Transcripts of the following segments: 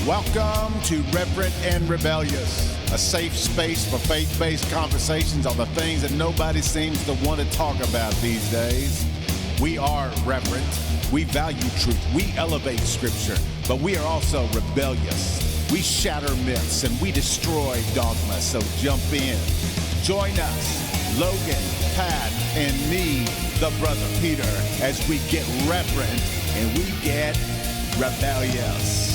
Welcome to Reverent and Rebellious, a safe space for faith-based conversations on the things that nobody seems to want to talk about these days. We are reverent, we value truth, we elevate scripture, but we are also rebellious. We shatter myths and we destroy dogma, so jump in. Join us, Logan, Pat, and me, the brother Peter, as we get reverent and we get rebellious.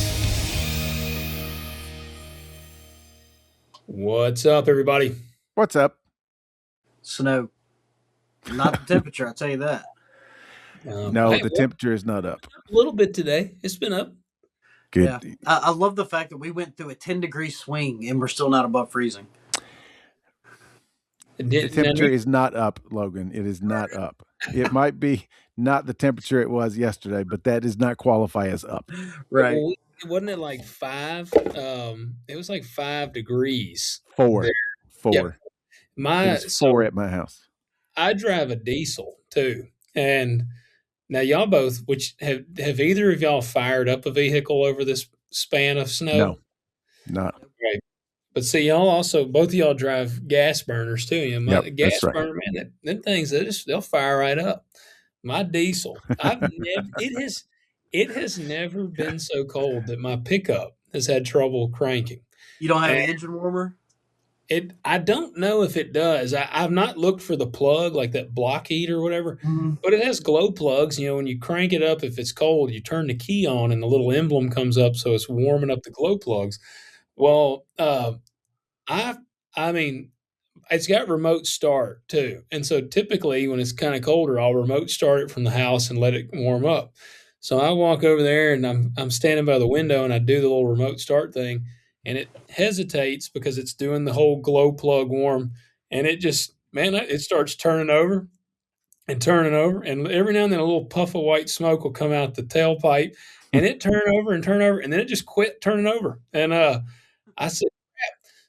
What's up, everybody? What's up? Snow. Not the temperature, I'll tell you that. The temperature is not up. A little bit today. It's been up. Good. Yeah. I love the fact that we went through a 10-degree swing and we're still not above freezing. The temperature is not up, Logan. It is not up. It might be not the temperature it was yesterday, but that does not qualify as up. Right. Well, wasn't it like 5? It was like 5 degrees. 4. Yep. It's 4 at my house. I drive a diesel too, and now y'all both, which have either of y'all fired up a vehicle over this span of snow? No, not. Right. But see, y'all also, both of y'all drive gas burners too. You know, gas burner, man, them things, they'll fire right up. My diesel, it has never been so cold that my pickup has had trouble cranking. You don't have an engine warmer? I don't know if it does. I've not looked for the plug, like that block heat or whatever, but it has glow plugs. You know, when you crank it up, if it's cold, you turn the key on and the little emblem comes up, so it's warming up the glow plugs. Well, I mean, it's got remote start too. And so typically when it's kind of colder, I'll remote start it from the house and let it warm up. So I walk over there and I'm standing by the window and I do the little remote start thing and it hesitates because it's doing the whole glow plug warm. And it just, man, it starts turning over. And every now and then a little puff of white smoke will come out the tailpipe and it turn over, and then it just quit turning over. And I said,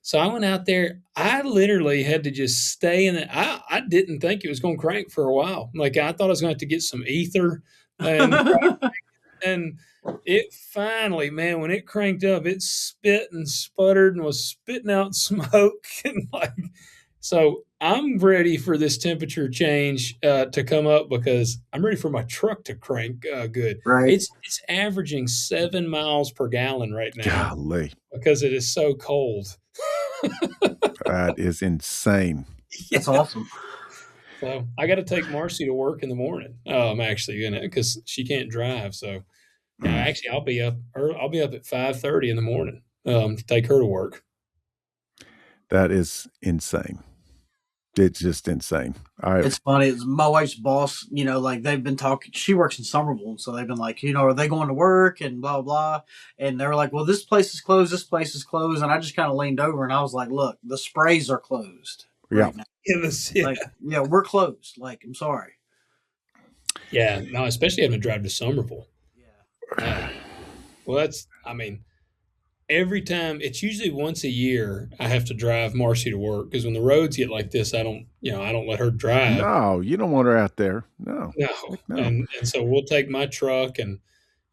so I went out there. I literally had to just stay in it. I didn't think it was going to crank for a while. Like I thought I was going to have to get some ether, and it finally, man, when it cranked up, it spit and sputtered and was spitting out smoke and so I'm ready for this temperature change to come up because I'm ready for my truck to crank good. Right. It's averaging 7 miles per gallon right now. Golly. Because it is so cold. That is insane. That's awesome. So I got to take Marcy to work in the morning. I'm actually gonna, because she can't drive. So actually, I'll be up at 5:30 in the morning to take her to work. That is insane. It's just insane. It's funny. It's my wife's boss, you know, like they've been talking. She works in Somerville. So they've been like, you know, are they going to work and blah, blah. And they were like, well, this place is closed. This place is closed. And I just kind of leaned over and I was like, look, the sprays are closed. Yeah. Right now. Like, yeah, we're closed. Like, I'm sorry. Yeah. No, especially having to drive to Somerville. Yeah. Well, every time, it's usually once a year I have to drive Marcy to work because when the roads get like this, I don't let her drive. No, you don't want her out there. No. And so we'll take my truck and,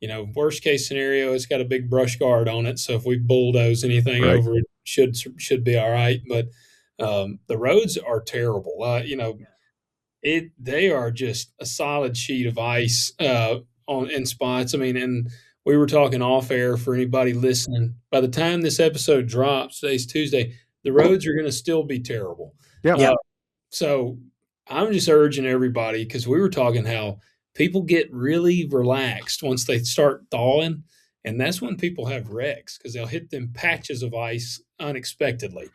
you know, worst case scenario, it's got a big brush guard on it. So if we bulldoze anything over it, should be all right. But the roads are terrible. They are just a solid sheet of ice in spots. I mean, and we were talking off air for anybody listening. By the time this episode drops, today's Tuesday, the roads are going to still be terrible. Yeah. So I'm just urging everybody, because we were talking how people get really relaxed once they start thawing. And that's when people have wrecks because they'll hit them patches of ice unexpectedly.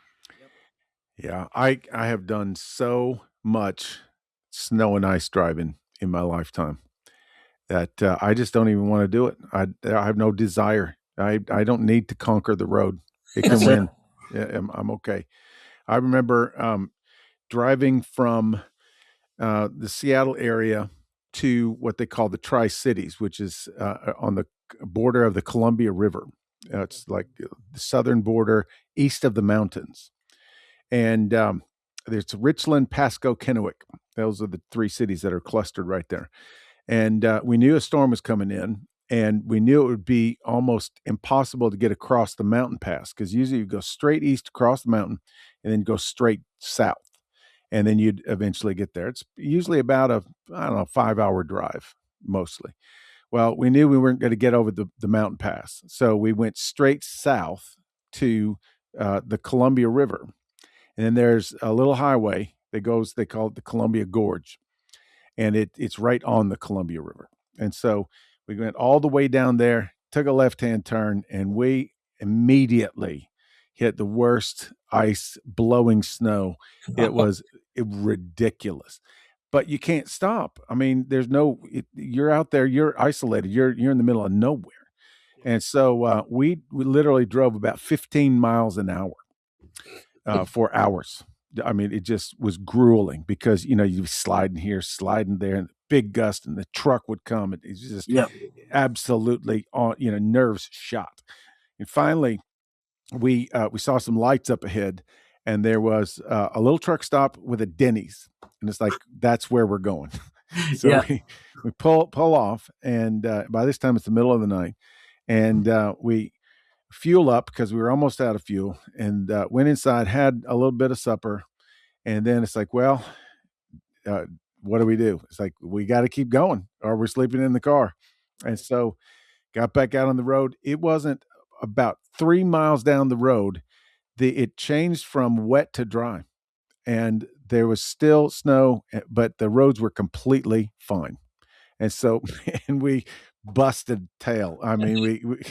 Yeah. I have done so much snow and ice driving in my lifetime that I just don't even want to do it. I have no desire. I don't need to conquer the road. It can win. Yeah, I'm okay. I remember driving from the Seattle area to what they call the Tri-Cities, which is on the border of the Columbia River. It's like the southern border east of the mountains. And there's Richland, Pasco, Kennewick. Those are the 3 cities that are clustered right there. And we knew a storm was coming in. and we knew it would be almost impossible to get across the mountain pass, because usually you go straight east across the mountain and then go straight south, and then you'd eventually get there. It's usually about a, I don't know, 5-hour drive mostly. Well, we knew we weren't going to get over the mountain pass, so we went straight south to the Columbia River, and then there's a little highway that goes. They call it the Columbia Gorge, and it's right on the Columbia River. And so we went all the way down there, took a left-hand turn, and we immediately hit the worst ice blowing snow. It was ridiculous. But you can't stop. I mean, you're out there, you're isolated, you're in the middle of nowhere. And so we literally drove about 15 miles an hour for hours. I mean, it just was grueling, because, you sliding here, sliding there, and big gust, and the truck would come. And it's just absolutely on, nerves shot. And finally, we saw some lights up ahead, and there was a little truck stop with a Denny's, and it's like, that's where we're going. So we pull off, and by this time it's the middle of the night, and we fuel up because we were almost out of fuel, and went inside, had a little bit of supper, and then it's like, well, what do we do? It's like, we got to keep going, or we're sleeping in the car. And so got back out on the road. It wasn't about 3 miles down the road, it changed from wet to dry, and there was still snow, but the roads were completely fine. And so, and we busted tail. I mean,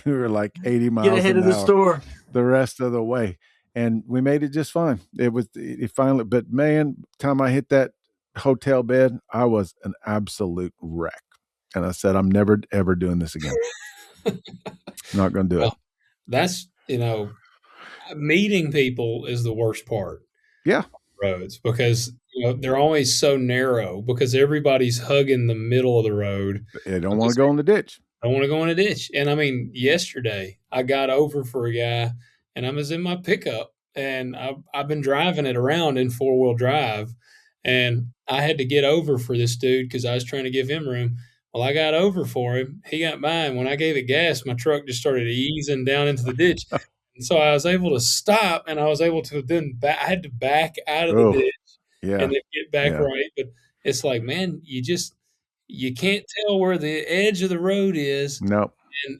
we were like 80 miles Get ahead an of the hour store the rest of the way, and we made it just fine. It finally, but man, time I hit that hotel bed, I was an absolute wreck, and I said, I'm never ever doing this again. Not going to do it. That's, meeting people is the worst part. Yeah. Roads, because they're always so narrow, because everybody's hugging the middle of the road. They don't want to go in the ditch. I want to go in a ditch. And I mean, yesterday I got over for a guy, and I was in my pickup, and I've been driving it around in 4-wheel drive, and I had to get over for this dude because I was trying to give him room. Well, I got over for him. He got by, and when I gave it gas, my truck just started easing down into the ditch. And so I was able to stop, and I was able to then I had to back out of the ditch and then get back right. But it's like, man, you can't tell where the edge of the road is. No.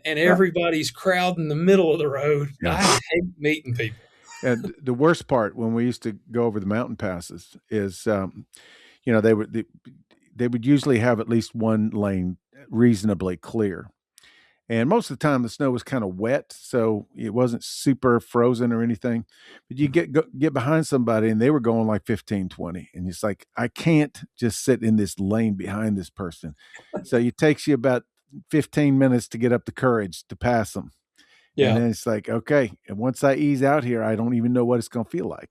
And everybody's crowding the middle of the road. I hate meeting people. And the worst part, when we used to go over the mountain passes, is they would usually have at least one lane reasonably clear. And most of the time the snow was kind of wet, so it wasn't super frozen or anything. But you get behind somebody, and they were going like 15, 20. And it's like, I can't just sit in this lane behind this person. So it takes you about 15 minutes to get up the courage to pass them. Yeah. And then it's like, okay, and once I ease out here, I don't even know what it's going to feel like,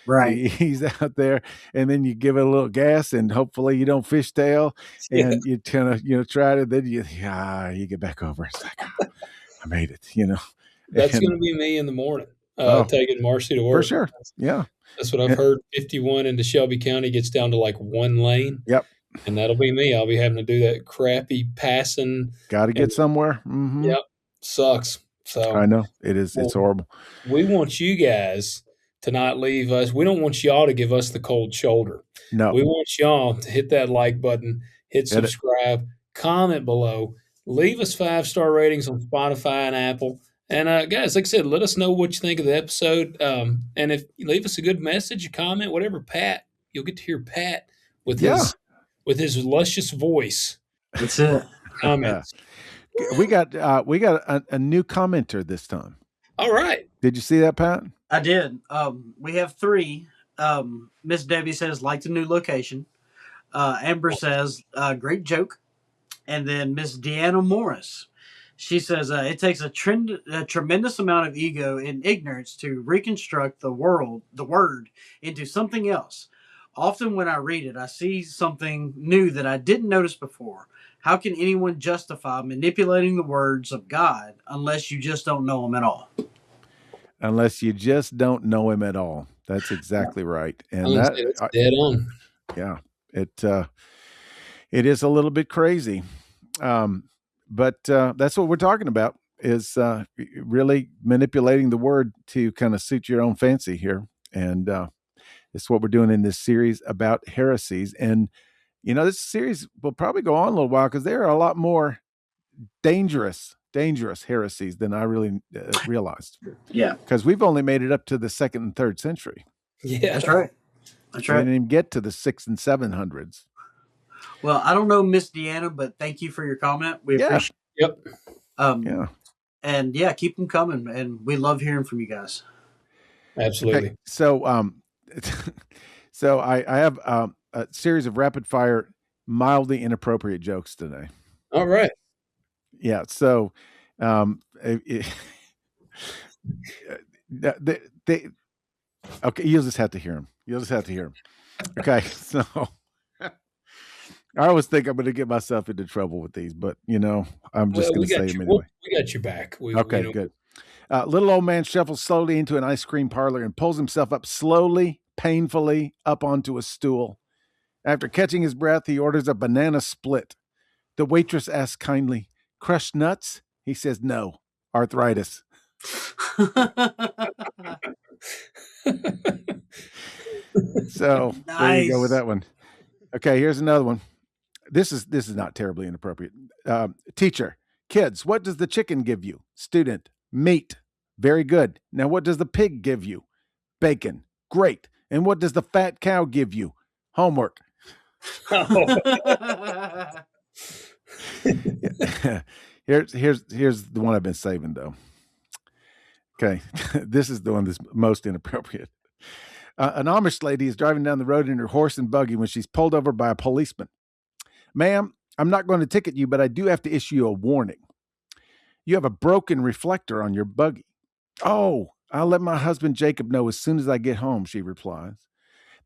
Right. You ease out there, and then you give it a little gas, and hopefully you don't fishtail, and you kind of, try to, then you get back over. It's like, I made it, That's going to be me in the morning, taking Marcy to work. For sure. Yeah. That's what I've heard. 51 into Shelby County gets down to like one lane. Yep. And that'll be me. I'll be having to do that crappy passing. Got to get somewhere. Mm-hmm. Yep. Sucks. So I know it is. It's horrible. We want you guys to not leave us. We don't want y'all to give us the cold shoulder. No. We want y'all to hit that like button, hit subscribe, comment below, leave us 5-star ratings on Spotify and Apple. And guys, like I said, let us know what you think of the episode. And if you leave us a good message, a comment, whatever, Pat, you'll get to hear Pat with his luscious voice. That's it. Comments. We got a new commenter this time. All right. Did you see that, Pat? I did. We have 3. Miss Debbie says, like the new location. Amber says, great joke. And then Miss Deanna Morris, she says, it takes a tremendous amount of ego and ignorance to reconstruct the word into something else. Often when I read it, I see something new that I didn't notice before. How can anyone justify manipulating the words of God unless you just don't know him at all? Unless you just don't know him at all. That's exactly right. And that's dead on. Yeah. It is a little bit crazy. But that's what we're talking about, is really manipulating the word to kind of suit your own fancy here. And it's what we're doing in this series about heresies. And, this series will probably go on a little while because there are a lot more dangerous heresies than I really realized. Yeah. Because we've only made it up to the 2nd and 3rd century. Yeah. That's right. That's We right. didn't even get to the 600s and 700s. Well, I don't know Miss Deanna, but thank you for your comment. We appreciate Yep. it. And yeah, keep them coming. And we love hearing from you guys. Absolutely. Okay, so so I have a series of rapid fire, mildly inappropriate jokes today. All right. Yeah. So, okay, you'll just have to hear them. Okay. So, I always think I'm going to get myself into trouble with these, but I'm just going to say them anyway. We got your back. Okay, good. Little old man shuffles slowly into an ice cream parlor and pulls himself up slowly, painfully up onto a stool. After catching his breath, he orders a banana split. The waitress asks kindly, "Crushed nuts?" He says, "No, arthritis." So Nice. There you go with that one. Okay, here's another one. This is not terribly inappropriate. Teacher, kids, what does the chicken give you? Student, meat. Very good. Now what does the pig give you? Bacon. Great. And what does the fat cow give you? Homework. Here's the one I've been saving though. Okay, this is the one that's most inappropriate. An Amish lady is driving down the road in her horse and buggy when she's pulled over by a policeman. "Ma'am, I'm not going to ticket you, but I do have to issue you a warning. You have a broken reflector on your buggy." "Oh, I'll let my husband Jacob know as soon as I get home," she replies.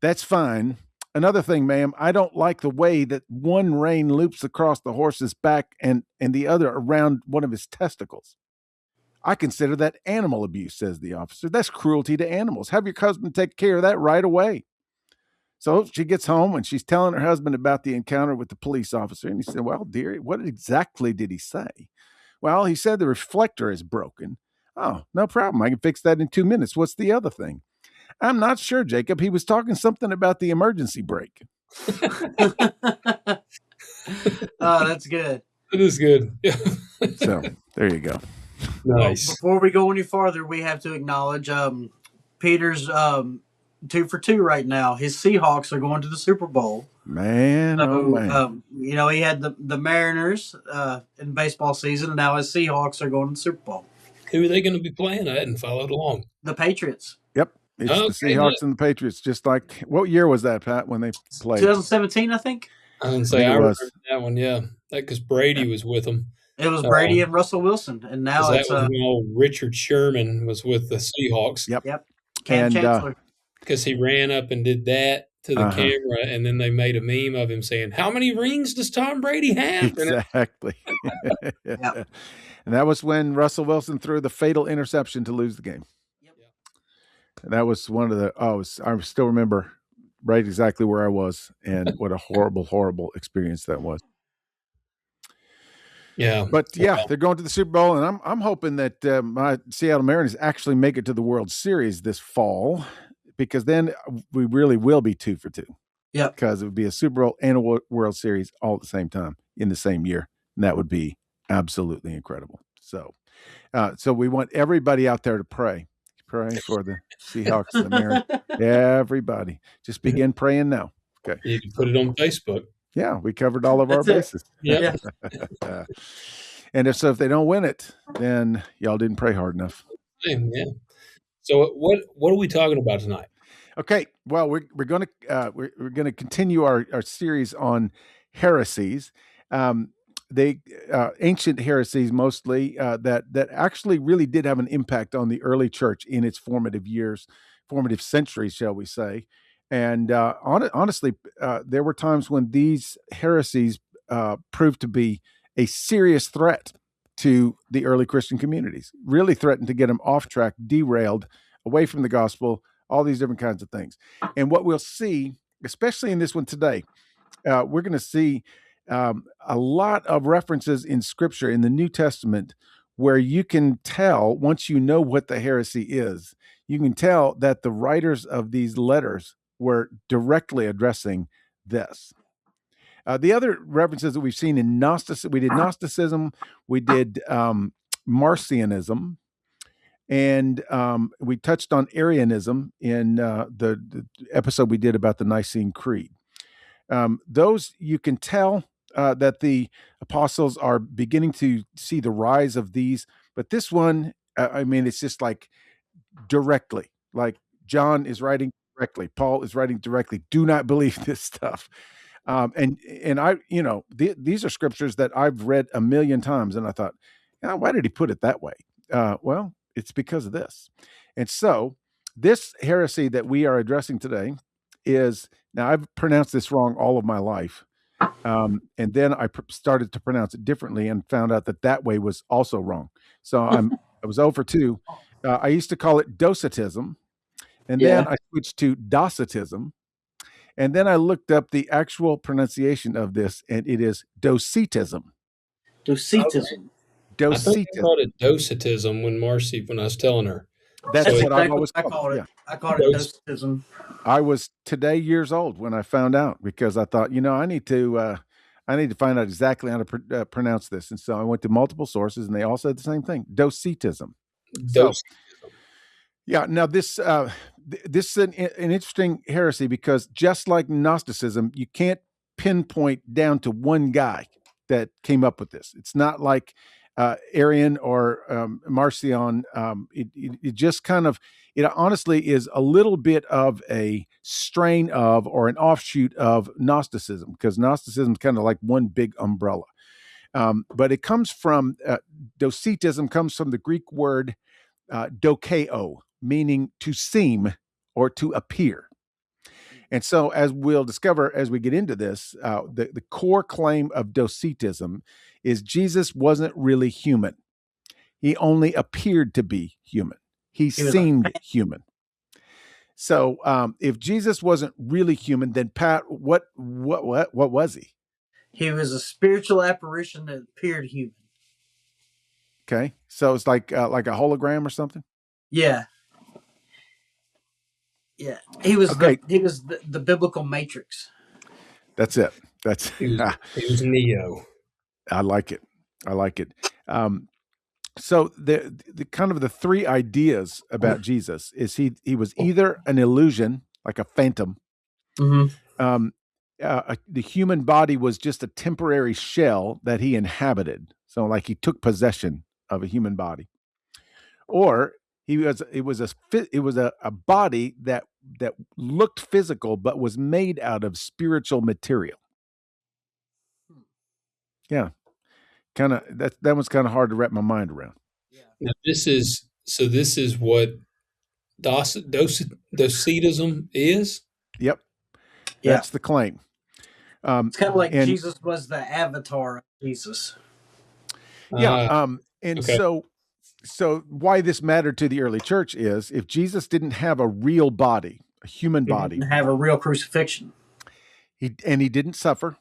"That's fine. Another thing, ma'am, I don't like the way that one rein loops across the horse's back and the other around one of his testicles." "I consider that animal abuse," says the officer. "That's cruelty to animals. Have your husband take care of that right away." So she gets home and she's telling her husband about the encounter with the police officer. And he said, "Well, dear, what exactly did he say?" "Well, he said the reflector is broken." "Oh, no problem. I can fix that in 2 minutes. What's the other thing?" "I'm not sure, Jacob. He was talking something about the emergency brake." Oh, that's good. It is good. So there you go. Nice. Well, before we go any farther, we have to acknowledge Peter's 2 for 2 right now. His Seahawks are going to the Super Bowl. Man, So, oh man. He had the Mariners in baseball season, and now his Seahawks are going to the Super Bowl. Who are they going to be playing? I hadn't followed along. The Patriots. Yep. It's the Seahawks and the Patriots. Just like, what year was that, Pat, when they played? 2017, I think. I didn't say I remember that one, yeah. Because Brady was with them. It was Brady and Russell Wilson, and now it's Richard Sherman was with the Seahawks. Yep. Cam Chancellor. Because he ran up and did that to the camera, and then they made a meme of him saying, "How many rings does Tom Brady have?" Exactly. Yep. And that was when Russell Wilson threw the fatal interception to lose the game. Yep. And that was one of the I still remember right exactly where I was and what a horrible, horrible experience that was. Yeah. But yeah, they're going to the Super Bowl, and I'm hoping that my Seattle Mariners actually make it to the World Series this fall, because then we really will be 2 for 2. Yeah. Because it would be a Super Bowl and a World Series all at the same time in the same year. And that would be absolutely incredible. So we want everybody out there to pray for the Seahawks and the Mariners. Everybody. Just begin praying now. Okay. You can put it on Facebook. Yeah, we covered all of our bases. Yeah. And if they don't win it, then y'all didn't pray hard enough. Yeah. So what are we talking about tonight? Okay, well, we're going to continue our series on heresies. They ancient heresies mostly that actually really did have an impact on the early church in its formative centuries, shall we say. And honestly, there were times when these heresies proved to be a serious threat to the early Christian communities, really threatened to get them off track, derailed, away from the gospel, all these different kinds of things. And what we'll see, especially in this one today, we're going to see a lot of references in Scripture in the New Testament where you can tell, once you know what the heresy is, you can tell that the writers of these letters were directly addressing this. The other references that we've seen in Gnosticism, we did Gnosticism, we did Marcionism, and we touched on Arianism in the episode we did about the Nicene Creed. Those you can tell that the apostles are beginning to see the rise of these, but this one, I mean, it's just like directly, like John is writing directly, Paul is writing directly. Do not believe this stuff. And I, these are scriptures that I've read a million times, and I thought, why did he put it that way? Well, it's because of this. And so this heresy that we are addressing today is, now I've pronounced this wrong all of my life. And then I started to pronounce it differently and found out that way was also wrong. So I was over 2. I used to call it Docetism, and then I switched to Docetism. And then I looked up the actual pronunciation of this, and it is Docetism. Docetism. I thought you called it Docetism when I was telling her. That's That's what exactly I've always what I called called it. it. I called it Docetism. I was today years old when I found out, because I thought, I need to find out exactly how to pronounce this. And so I went to multiple sources, and they all said the same thing: Docetism. So, yeah. Now this is an interesting heresy, because just like Gnosticism, you can't pinpoint down to one guy that came up with this. It's not like Arian or Marcion. It just kind of, it honestly is a little bit of a strain of, or an offshoot of Gnosticism, because Gnosticism is kind of like one big umbrella. But it comes from, Docetism comes from the Greek word dokeo, meaning to seem or to appear. And so, as we'll discover as we get into this, the core claim of Docetism is Jesus wasn't really human. He only appeared to be human. He seemed human. So, if Jesus wasn't really human, then Pat, what was he? He was a spiritual apparition that appeared human. Okay, so it's like a hologram or something. Yeah. Yeah, he was the biblical Matrix. That's it. He was Neo. I like it. So the kind of the 3 ideas about Jesus is he was either an illusion, like a phantom. Mm-hmm. The human body was just a temporary shell that he inhabited. So like he took possession of a human body, or it was a body that looked physical but was made out of spiritual material. Yeah, kind of that was kind of hard to wrap my mind around. Yeah. Now this is what Docetism is. Yep, that's the claim. It's kind of like Jesus was the avatar of Jesus. Yeah, so why this mattered to the early church is, if Jesus didn't have a real body, a human body, didn't have a real crucifixion, he didn't suffer,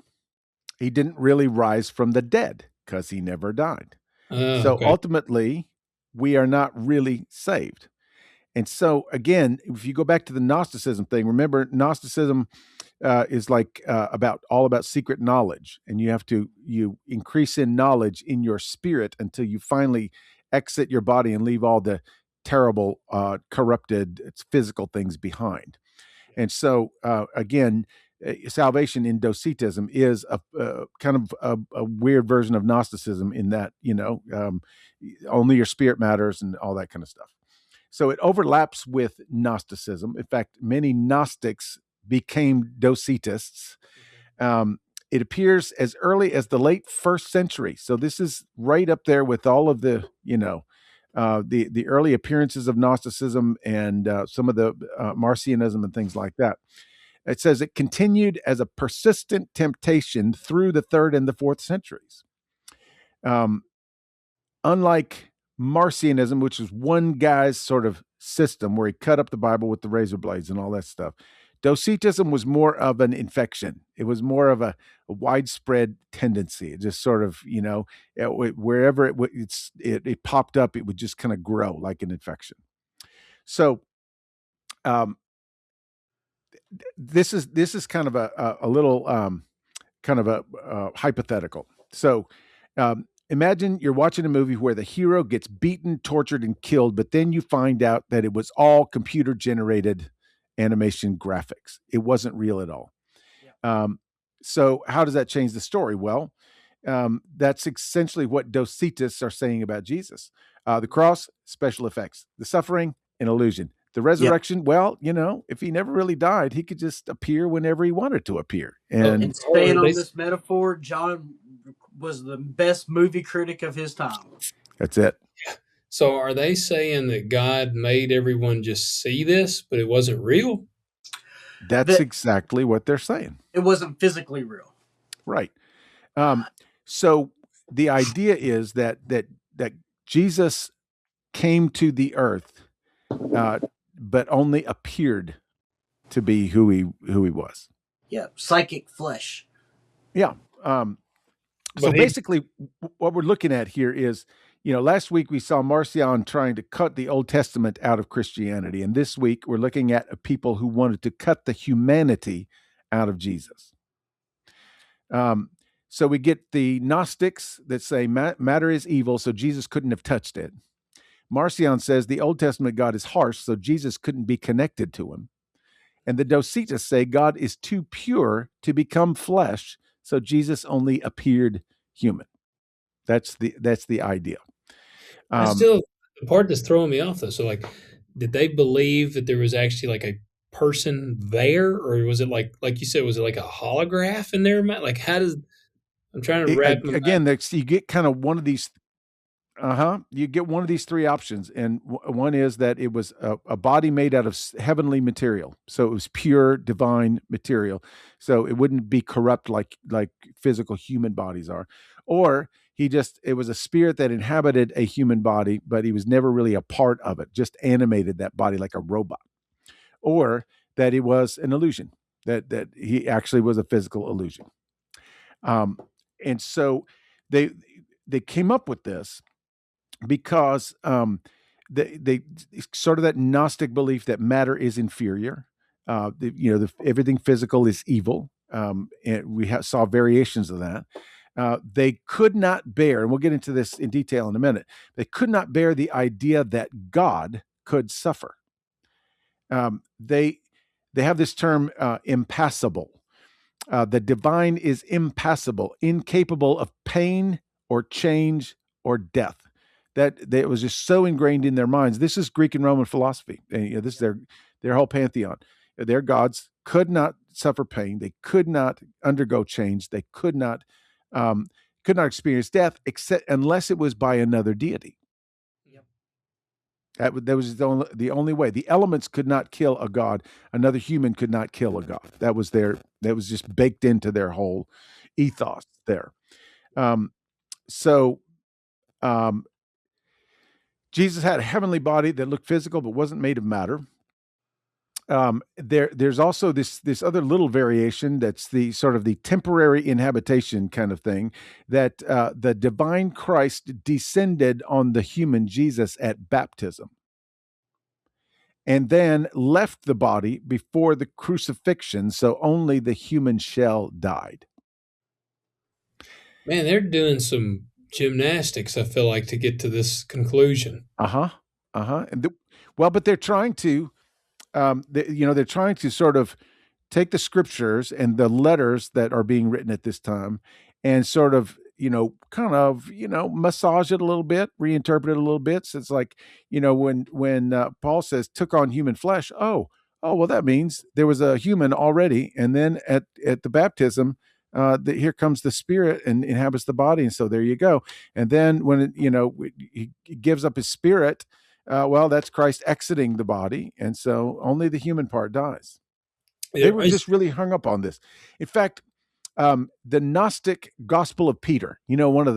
he didn't really rise from the dead, because he never died. So ultimately, we are not really saved. And so again, if you go back to the Gnosticism thing, remember Gnosticism is like all about secret knowledge, and you increase in knowledge in your spirit until you finally exit your body and leave all the terrible, corrupted physical things behind. And so again, salvation in Docetism is a kind of a weird version of Gnosticism, in that only your spirit matters and all that kind of stuff. So it overlaps with Gnosticism. In fact, many Gnostics became Docetists. It appears as early as the late 1st century. So this is right up there with all of the, the early appearances of Gnosticism and some of the Marcionism and things like that. It says it continued as a persistent temptation through the 3rd and the 4th centuries. Unlike Marcionism, which is one guy's sort of system where he cut up the Bible with the razor blades and all that stuff, Docetism was more of an infection. It was more of a widespread tendency. It just sort of, wherever it popped up, it would just kind of grow like an infection. So um, this is kind of a little kind of a hypothetical. So imagine you're watching a movie where the hero gets beaten, tortured, and killed, but then you find out that it was all computer generated animation graphics. It wasn't real at all. Yeah. So how does that change the story? Well, that's essentially what Docetists are saying about Jesus. The cross, special effects. The suffering, an illusion. The resurrection, well, if he never really died, he could just appear whenever he wanted to appear. And staying on this metaphor, John was the best movie critic of his time. That's it. So are they saying that God made everyone just see this, but it wasn't real? That's exactly what they're saying. It wasn't physically real. Right. So the idea is that Jesus came to the earth, but only appeared to be who he was. Yeah, psychic flesh. Yeah. So basically, what we're looking at here is, last week we saw Marcion trying to cut the Old Testament out of Christianity, and this week we're looking at people who wanted to cut the humanity out of Jesus. So we get the Gnostics that say matter is evil, so Jesus couldn't have touched it. Marcion says the Old Testament God is harsh, so Jesus couldn't be connected to him. And the Docetists say God is too pure to become flesh, so Jesus only appeared human. That's the idea. The part that's throwing me off, though. So, did they believe that there was actually a person there, or was it like you said, was it like a holograph in there? How does I'm trying to wrap again? You get kind of one of these. You get one of these three options, and one is that it was a body made out of heavenly material, so it was pure divine material, so it wouldn't be corrupt like physical human bodies are, or it was a spirit that inhabited a human body, but he was never really a part of it, just animated that body like a robot, or that it was an illusion, that he actually was a physical illusion, and so they came up with this because they sort of that Gnostic belief that matter is inferior. Everything physical is evil. And we saw variations of that. They could not bear, and we'll get into this in detail in a minute, they could not bear the idea that God could suffer. They have this term impassible. The divine is impassible, incapable of pain or change or death. That was just so ingrained in their minds. This is Greek and Roman philosophy. And, this is their whole pantheon. Their gods could not suffer pain. They could not undergo change. They could not experience death unless it was by another deity. Yep. That was the only way. The elements could not kill a god. Another human could not kill a god. That was just baked into their whole ethos there. Jesus had a heavenly body that looked physical but wasn't made of matter. There's also this other little variation that's the sort of the temporary inhabitation kind of thing, that the divine Christ descended on the human Jesus at baptism and then left the body before the crucifixion, so only the human shell died. Man, they're doing some gymnastics, I feel like, to get to this conclusion. But they're trying to, they're trying to sort of take the scriptures and the letters that are being written at this time and sort of, massage it a little bit, reinterpret it a little bit. So it's like, when Paul says took on human flesh, well, that means there was a human already. And then at the baptism, here comes the spirit and inhabits the body. And so there you go. And then when he gives up his spirit, that's Christ exiting the body. And so only the human part dies. They were just really hung up on this. In fact, the Gnostic Gospel of Peter, one of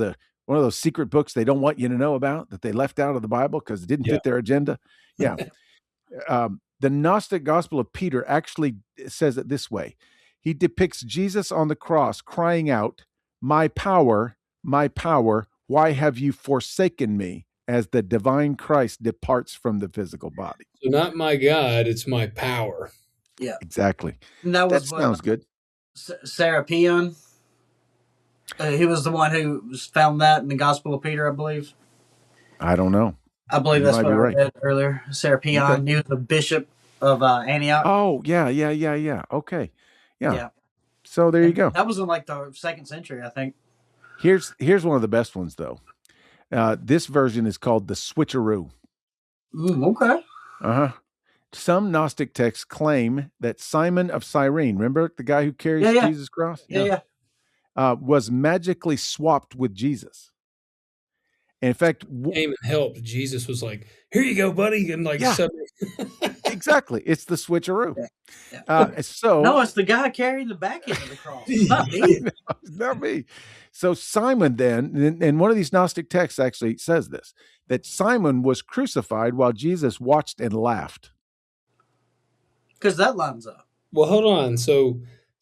those secret books they don't want you to know about, that they left out of the Bible because it didn't fit their agenda. Yeah. The Gnostic Gospel of Peter actually says it this way. He depicts Jesus on the cross crying out, my power, why have you forsaken me?" as the divine Christ departs from the physical body. So not my God, it's my power. Yeah. Exactly. And that was sounds good. Serapion. He was the one who found that in the Gospel of Peter, I believe. I don't know. I believe You that's might what be I right. read earlier. Serapion. Okay. He was the bishop of Antioch. Oh, yeah. Okay. Yeah. Yeah. So there you go. That was in like the 2nd century, I think. Here's one of the best ones, though. This version is called the switcheroo. Okay. Some Gnostic texts claim that Simon of Cyrene, remember the guy who carries Jesus' cross? Yeah. Was magically swapped with Jesus. And in fact, Came and helped. Jesus was like, "Here you go, buddy," and like, exactly. It's the switcheroo. Yeah. So no, it's the guy carrying the back end of the cross. It's not me. It's not me. So Simon then, and one of these Gnostic texts actually says this, that Simon was crucified while Jesus watched and laughed. Because that lines up. Well, hold on. So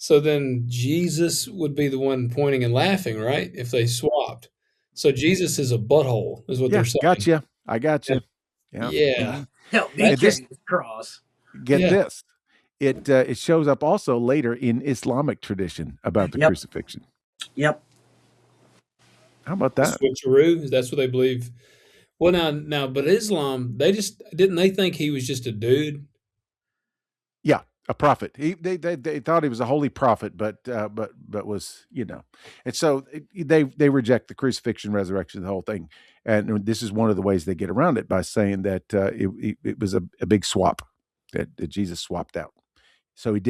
then Jesus would be the one pointing and laughing, right? If they swapped. So Jesus is a butthole, is what they're saying. Gotcha. I got you. Yeah. Help me carry this cross. Get this. It shows up also later in Islamic tradition about the crucifixion. Yep. How about that? Switcheroo. That's what they believe. Well, now, but Islam, they think he was just a dude? Yeah, a prophet. They thought he was a holy prophet, but was, and so they reject the crucifixion, resurrection, the whole thing. And this is one of the ways they get around it, by saying that it was a big swap that Jesus swapped out. So he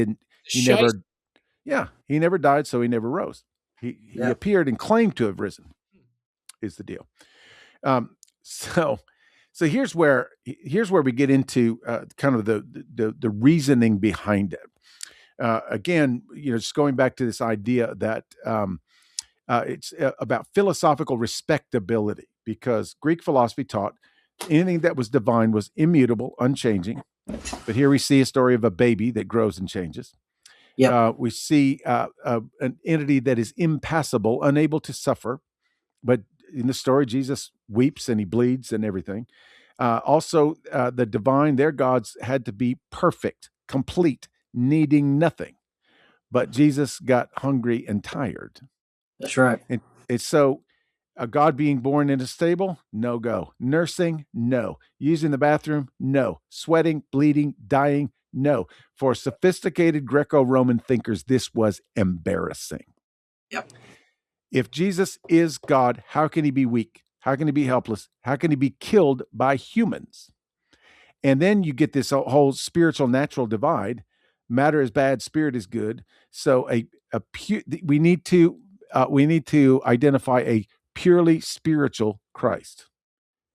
never died, so he never rose. He appeared and claimed to have risen, is the deal. So here's where we get into kind of the reasoning behind it. Again, just going back to this idea that it's about philosophical respectability, because Greek philosophy taught anything that was divine was immutable, unchanging. But here we see a story of a baby that grows and changes. We see an entity that is impassible, unable to suffer. But in the story, Jesus weeps and he bleeds and everything. Also, the divine, their gods, had to be perfect, complete, needing nothing. But Jesus got hungry and tired. That's right. And so a God being born in a stable, no go. Nursing, no. Using the bathroom, no. Sweating, bleeding, dying, no. For sophisticated Greco-Roman thinkers, this was embarrassing. Yep. If Jesus is God, how can he be weak? How can he be helpless? How can he be killed by humans? And then you get this whole spiritual natural divide. Matter is bad, spirit is good. So we need to identify a purely spiritual Christ,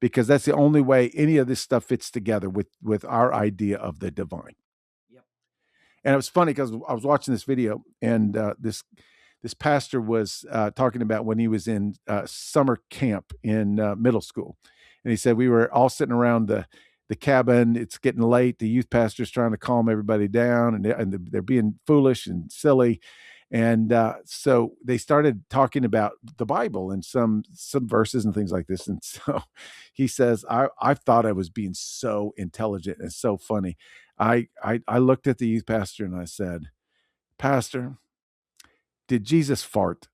because that's the only way any of this stuff fits together with our idea of the divine. Yep. And it was funny because I was watching this video, and this pastor was talking about when he was in summer camp in middle school. And he said, we were all sitting around the cabin. It's getting late. The youth pastor's trying to calm everybody down, and they're being foolish and silly. And so they started talking about the Bible and some verses and things like this. And so he says, I thought I was being so intelligent and so funny. I looked at the youth pastor and I said, Pastor, did Jesus fart?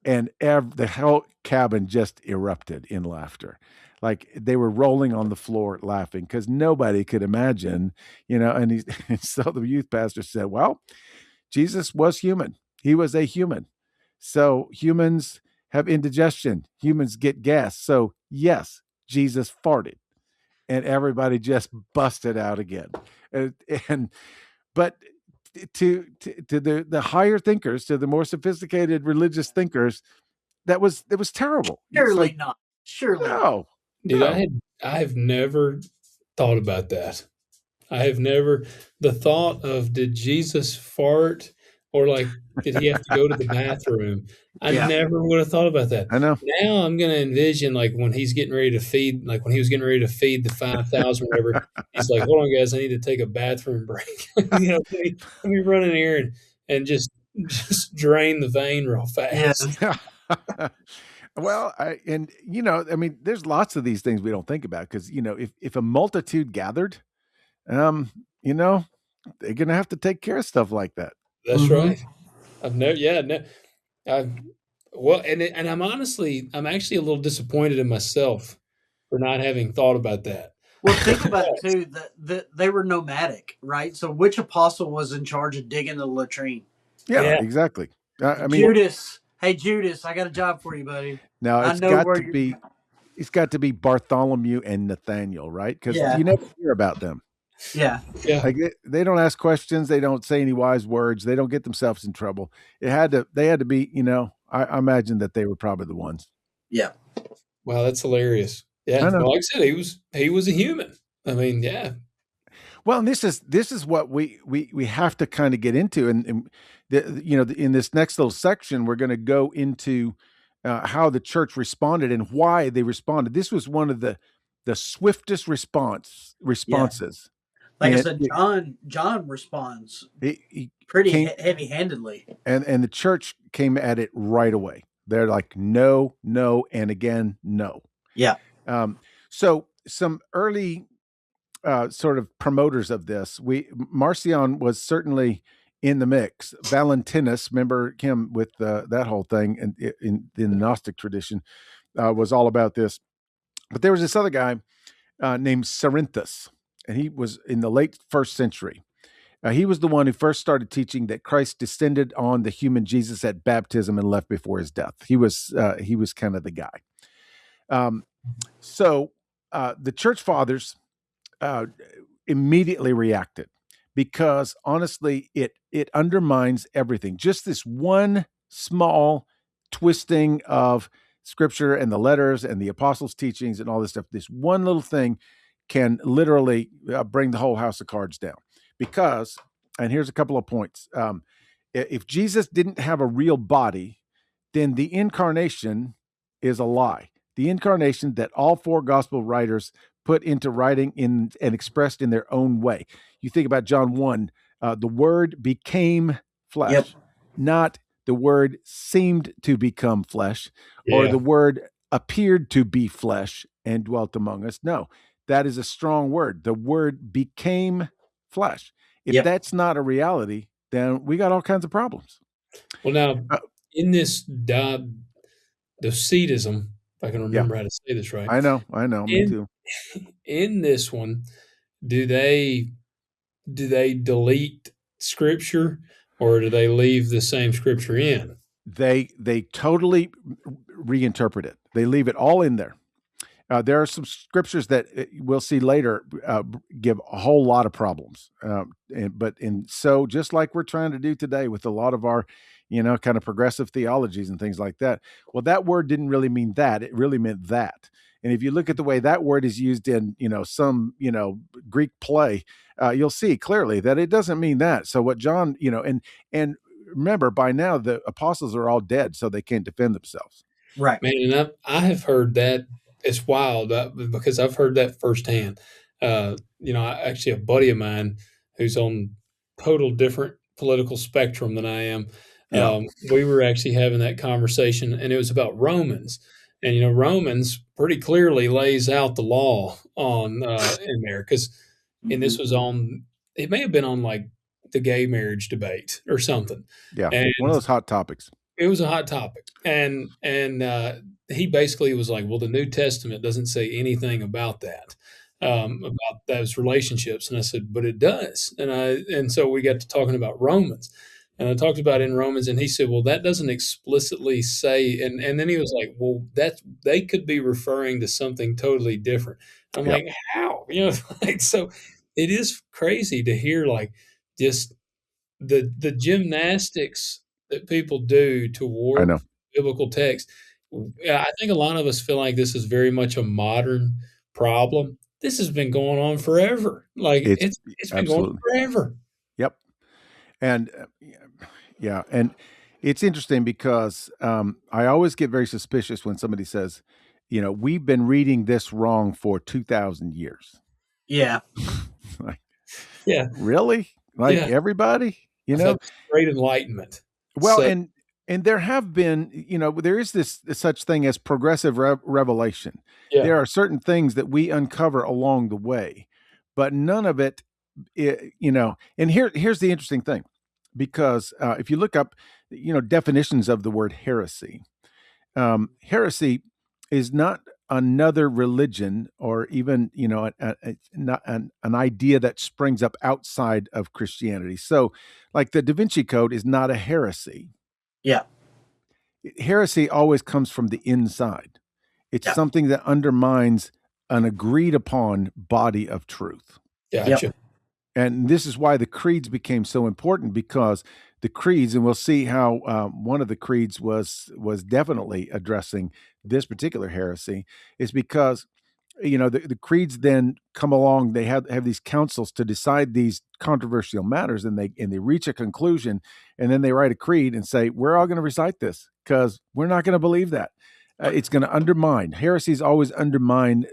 And the whole cabin just erupted in laughter. Like they were rolling on the floor laughing, because nobody could imagine, and so the youth pastor said, well, Jesus was human. He was a human. So humans have indigestion. Humans get gas. So yes, Jesus farted. And everybody just busted out again. But to the higher thinkers, to the more sophisticated religious thinkers, it was terrible. Surely not. Surely no. Dude, no. I have never thought about that. I have never, the thought of, did Jesus fart or like, did he have to go to the bathroom? I Yeah. never would have thought about that. I know. Now I'm going to envision like when he's getting ready to feed, like when he was getting ready to feed the 5,000 or whatever, he's like, hold on, guys, I need to take a bathroom break. Let me run in here and just drain the vein real fast. Yeah. Well, I mean, there's lots of these things we don't think about because, if a multitude gathered, um, you know, they're gonna have to take care of stuff like that. That's Hmm. right. I've never, yeah, no, I've, well, and I'm actually a little disappointed in myself for not having thought about that. Well, think about it too. That they were nomadic, right? So which apostle was in charge of digging the latrine? Yeah, Yeah, exactly. I mean, Judas. Hey, Judas, I got a job for you, buddy. now I know where you're. it's got to be Bartholomew and Nathaniel, right? Because Yeah. you never hear about them. Yeah. yeah. Like they don't ask questions, they don't say any wise words, they don't get themselves in trouble. They had to be, I imagine that they were probably the ones. Yeah. Wow, that's hilarious. Yeah, I know. well, like I said, he was a human. I mean, yeah, Well, and this is what we have to kind of get into, and in this next little section, we're going to go into how the church responded and why they responded. This was one of the swiftest responses, Like I and said, John responds he pretty came heavy handedly. and the church came at it right away. They're like, no, no, and again, no. Yeah. So some early sort of promoters of this. Marcion was certainly in the mix. Valentinus, remember him with that whole thing in the Gnostic tradition, was all about this. But there was this other guy named Cerinthus, and he was in the late 1st century. He was the one who first started teaching that Christ descended on the human Jesus at baptism and left before his death. He was kind of the guy. So the church fathers immediately reacted because honestly, it undermines everything. Just this one small twisting of scripture and the letters and the apostles' teachings and all this stuff. This one little thing can literally bring the whole house of cards down. Because, and here's a couple of points. If Jesus didn't have a real body, then the incarnation is a lie. The incarnation that all 4 gospel writers put into writing and expressed in their own way. You think about John 1, the word became flesh, Yep. not the word seemed to become flesh or yeah, the word appeared to be flesh and dwelt among us. No, that is a strong word. The word became flesh. If Yep. that's not a reality, then we got all kinds of problems. Well, now Uh, in this Docetism, if I can remember how to say this right, I know, me in too. in this one, do they delete scripture or do they leave the same scripture in? They totally reinterpret it. They leave it all in there. There are some scriptures that we'll see later give a whole lot of problems. So just like we're trying to do today with a lot of our, kind of progressive theologies and things like that. Well, that word didn't really mean that. It really meant that. And if you look at the way that word is used in, some, Greek play, you'll see clearly that it doesn't mean that. So what John, and remember, by now the apostles are all dead, so they can't defend themselves. Right. Man, and I have heard that. It's wild because I've heard that firsthand. Actually, a buddy of mine who's on total different political spectrum than I am. Yeah. We were actually having that conversation, and it was about Romans. And Romans pretty clearly lays out the law on in there and this was on. It may have been on like the gay marriage debate or something. Yeah. And One of those hot topics. it was a hot topic, and he basically was like, "Well, the New Testament doesn't say anything about that, about those relationships." And I said, "But it does." And so we got to talking about Romans, and I talked about in Romans, and he said, "Well, that doesn't explicitly say." And then he was like, "Well, that they could be referring to something totally different." I'm Yep. like, "How?" Like so. It is crazy to hear like just the gymnastics that people do to I warp know. biblical text. Yeah, I think a lot of us feel like this is very much a modern problem. This has been going on forever. Like It's it's been going on absolutely. forever. Yep. And Yeah, and it's interesting because I always get very suspicious when somebody says, we've been reading this wrong for 2,000 years. Yeah. Like, Yeah, really? Like yeah. everybody? I thought it was great enlightenment. Well, So and there have been, there is this such thing as progressive revelation. yeah, There are certain things that we uncover along the way, but none of it, And here's the interesting thing, because if you look up, definitions of the word heresy, heresy is not another religion or even not an idea that springs up outside of Christianity. So, like the Da Vinci Code is not a heresy. Yeah. Heresy always comes from the inside. It's Yeah. something that undermines an agreed upon body of truth. Yep. gotcha. And this is why the creeds became so important, because the creeds, and we'll see how one of the creeds was definitely addressing this particular heresy, is because the creeds then come along. They have these councils to decide these controversial matters, and they reach a conclusion, and then they write a creed and say, we're all going to recite this because we're not going to believe that. It's going to undermine. Heresies always undermine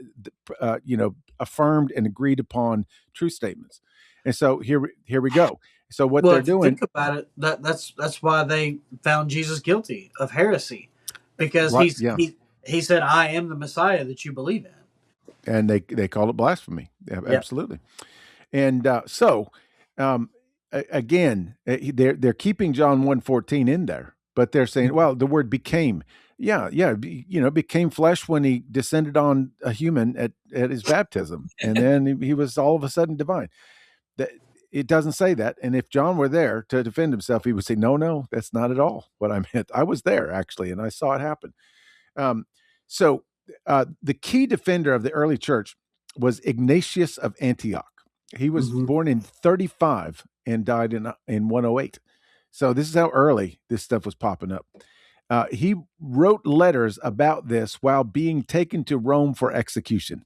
affirmed and agreed upon truth statements. And so here we go. So what Well, they're if you doing, think about it, that's why they found Jesus guilty of heresy, because right? Yeah, he said, "I am the Messiah that you believe in." and they call it blasphemy. Yeah, Yeah. absolutely. And again, they're keeping John 1:14 in there, but they're saying, well, the word became. Yeah, became flesh when he descended on a human at his baptism, and then he was all of a sudden divine. That it doesn't say that. And if John were there to defend himself, he would say, no, that's not at all what I meant. I was there actually, and I saw it happen. Um, so the key defender of the early church was Ignatius of Antioch. He was Hmm. born in 35 and died in 108. So this is how early this stuff was popping up. He wrote letters about this while being taken to Rome for execution.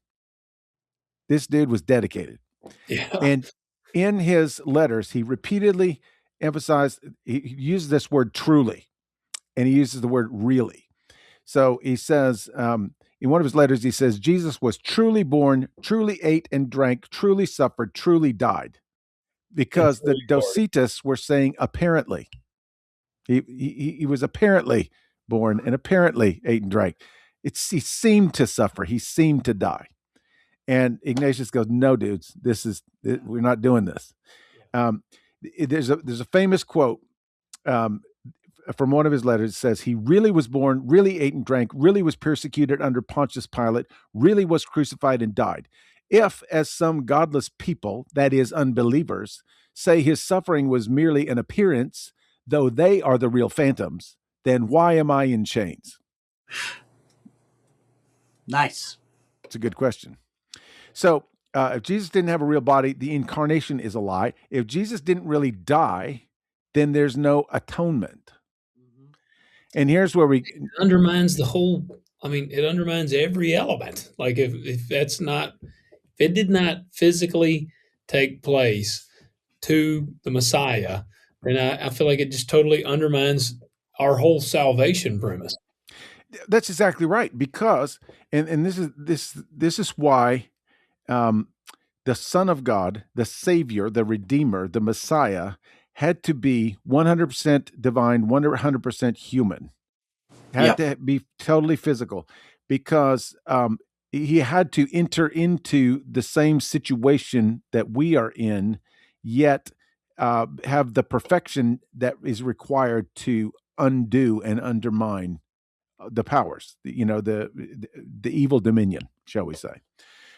This dude was dedicated. Yeah. And in his letters, he repeatedly emphasized, he uses this word truly, and he uses the word really. So he says, in one of his letters, he says, Jesus was truly born, truly ate and drank, truly suffered, truly died. And Because the truly guarded. Docetists were saying apparently. He was apparently born and apparently ate and drank. He seemed to suffer. He seemed to die. And Ignatius goes, no, dudes, we're not doing this. Um, there's a famous quote um, from one of his letters. It says, he really was born, really ate and drank, really was persecuted under Pontius Pilate, really was crucified and died. If, as some godless people, that is, unbelievers, say his suffering was merely an appearance, though they are the real phantoms, then why am I in chains? Nice. It's a good question. So, if Jesus didn't have a real body, the incarnation is a lie. If Jesus didn't really die, then there's no atonement. Mhm. And here's where It undermines the whole. I mean, it undermines every element. Like if that's not, if it did not physically take place to the Messiah, then I feel like it just totally undermines our whole salvation premise. that's exactly right. Because, and this is why um, the Son of God, the Savior, the Redeemer, the Messiah, had to be 100% divine, 100% human. Had Yep. to be totally physical, because he had to enter into the same situation that we are in, yet have the perfection that is required to undo and undermine the powers, the evil dominion, shall we say.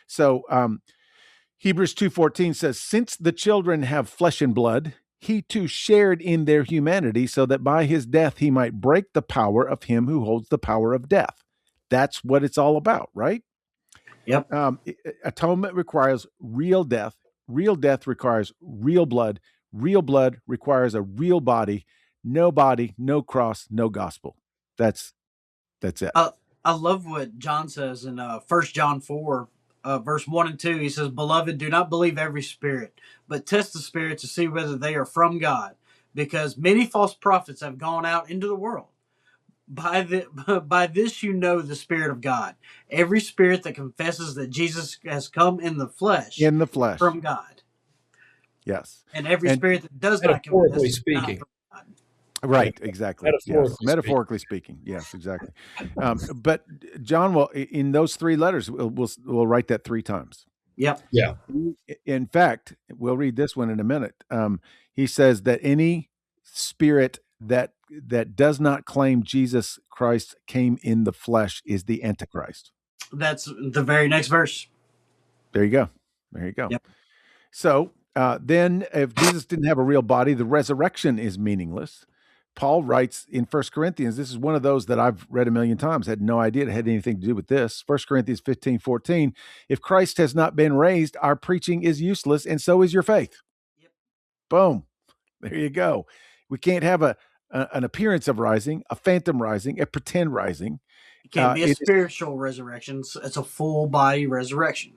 So Hebrews 2:14 says, since the children have flesh and blood, he too shared in their humanity, so that by his death he might break the power of him who holds the power of death. That's what it's all about, right? Yep. Atonement requires real death. Real death requires real blood. Real blood requires a real body. No body, no cross, no gospel. That's it. I love what John says in 1 John 4, verse 1 and 2. He says, "Beloved, do not believe every spirit, but test the spirit to see whether they are from God. because many false prophets have gone out into the world. By this you know the Spirit of God. Every spirit that confesses that Jesus has come in the flesh In the is flesh. from God. Yes. And every And spirit that does not confess Metaphorically is not speaking. from God. right, exactly. Yes. Metaphorically speaking. Metaphorically speaking. Yes, exactly. But John will, in those 3 letters, we'll write that 3 times. Yep. Yeah. In fact, we'll read this one in a minute. He says that any spirit that does not claim Jesus Christ came in the flesh is the Antichrist. That's the very next verse. There you go. There you go. Yep. So then, if Jesus didn't have a real body, the resurrection is meaningless. Paul writes in 1 Corinthians, this is one of those that I've read a million times, had no idea it had anything to do with this. 1 Corinthians 15:14, if Christ has not been raised, our preaching is useless, and so is your faith. Yep. Boom. There you go. We can't have an appearance of rising, a phantom rising, a pretend rising. It can't be a It is spiritual resurrection. It's a full body resurrection.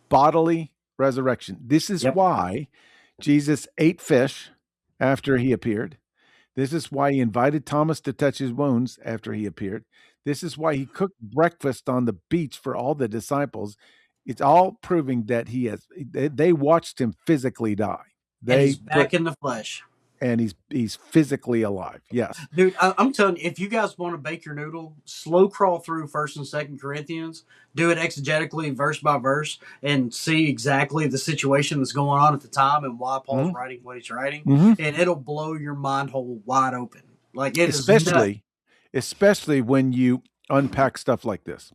bodily resurrection. This is Yep. why Jesus ate fish after he appeared. This is why he invited Thomas to touch his wounds after he appeared. This is why he cooked breakfast on the beach for all the disciples. It's all proving that they watched him physically die. And he's back in the flesh. And he's physically alive. Yes. Dude, I'm telling you, if you guys want to bake your noodle, slow crawl through 1st and 2nd Corinthians, do it exegetically, verse by verse, and see exactly the situation that's going on at the time and why Paul's writing what he's writing, and it'll blow your mind hole wide open. Like it especially when you unpack stuff like this.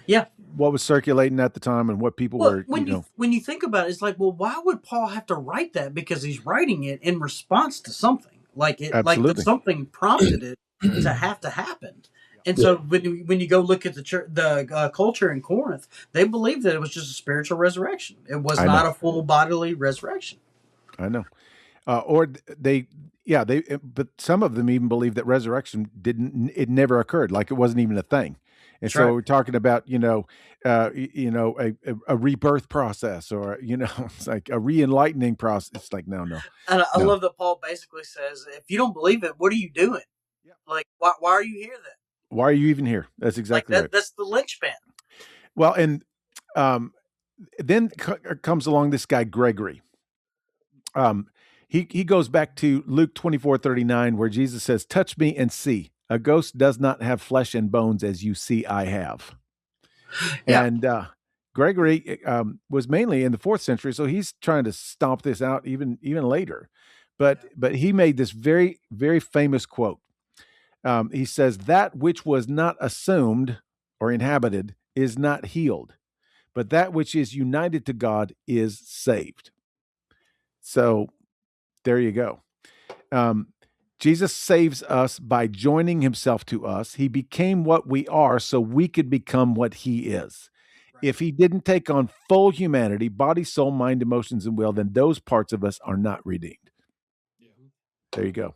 Yeah. What was circulating at the time and what people were, when you think about it, it's like, well, why would Paul have to write that? Because he's writing it in response to something. Like something prompted it to have to happen. And so when you go look at the church, the culture in Corinth, they believed that it was just a spiritual resurrection. It was not a full bodily resurrection. I know. But some of them even believe that resurrection it never occurred. Like it wasn't even a thing. And so we're talking about, a rebirth process, or, it's like a re-enlightening process. It's like, no. And I love that Paul basically says, if you don't believe it, what are you doing? Yeah. Like, why are you here then? Why are you even here? That's exactly right. That's the linchpin. Well, and then comes along this guy, Gregory. He goes back to Luke 24:39, where Jesus says, touch me and see. A ghost does not have flesh and bones as you see I have. Yeah. And Gregory was mainly in the 4th century, so he's trying to stomp this out even later. But he made this very, very famous quote. He says, that which was not assumed or inhabited is not healed, but that which is united to God is saved. So there you go. Jesus saves us by joining himself to us. He became what we are so we could become what he is. Right. If he didn't take on full humanity, body, soul, mind, emotions, and will, then those parts of us are not redeemed. Yeah. There you go.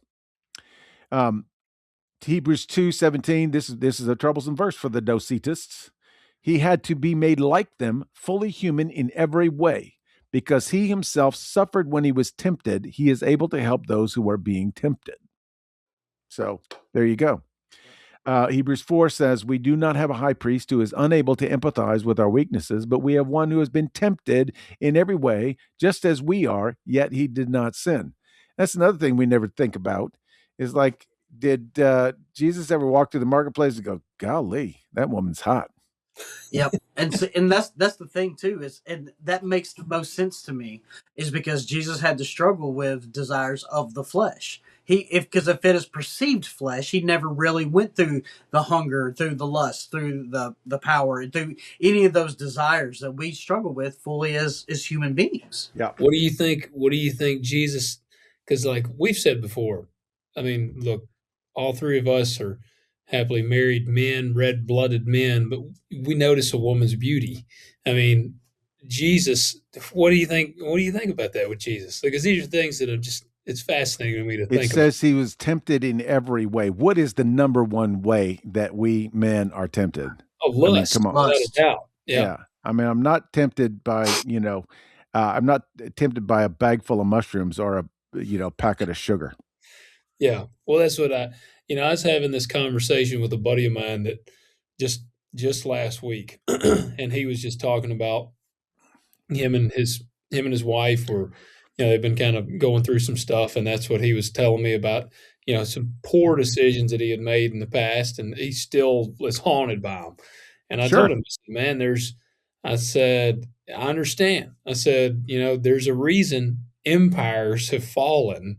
Hebrews 2:17, this is a troublesome verse for the Docetists. He had to be made like them, fully human in every way. Because he himself suffered when he was tempted, he is able to help those who are being tempted. So there you go. Hebrews 4 says, we do not have a high priest who is unable to empathize with our weaknesses, but we have one who has been tempted in every way, just as we are, yet he did not sin. That's another thing we never think about, is like, did Jesus ever walk through the marketplace and go, golly, that woman's hot? Yep. And that's the thing too, and that makes the most sense to me, is because Jesus had to struggle with desires of the flesh. Because if it is perceived flesh, he never really went through the hunger, through the lust, through the power, through any of those desires that we struggle with fully as human beings. Yeah. What do you think Jesus, because like we've said before, I mean, look, all 3 of us are happily married men, red-blooded men, but we notice a woman's beauty. I mean, Jesus, what do you think about that with Jesus? Because these are things that are just, it's fascinating to me to think about. It says he was tempted in every way. What is the number one way that we men are tempted? Oh, lust. I mean, come on. Without a doubt. Yeah. I mean, I'm not tempted by, I'm not tempted by a bag full of mushrooms or a packet of sugar. Yeah. Well, that's what I was having this conversation with a buddy of mine that just just last week, and he was just talking about him and his wife were, they've been kind of going through some stuff, and that's what he was telling me about, some poor decisions that he had made in the past, and he still was haunted by them. And I told Sure. him, I said, man, I said, I understand. I said, there's a reason empires have fallen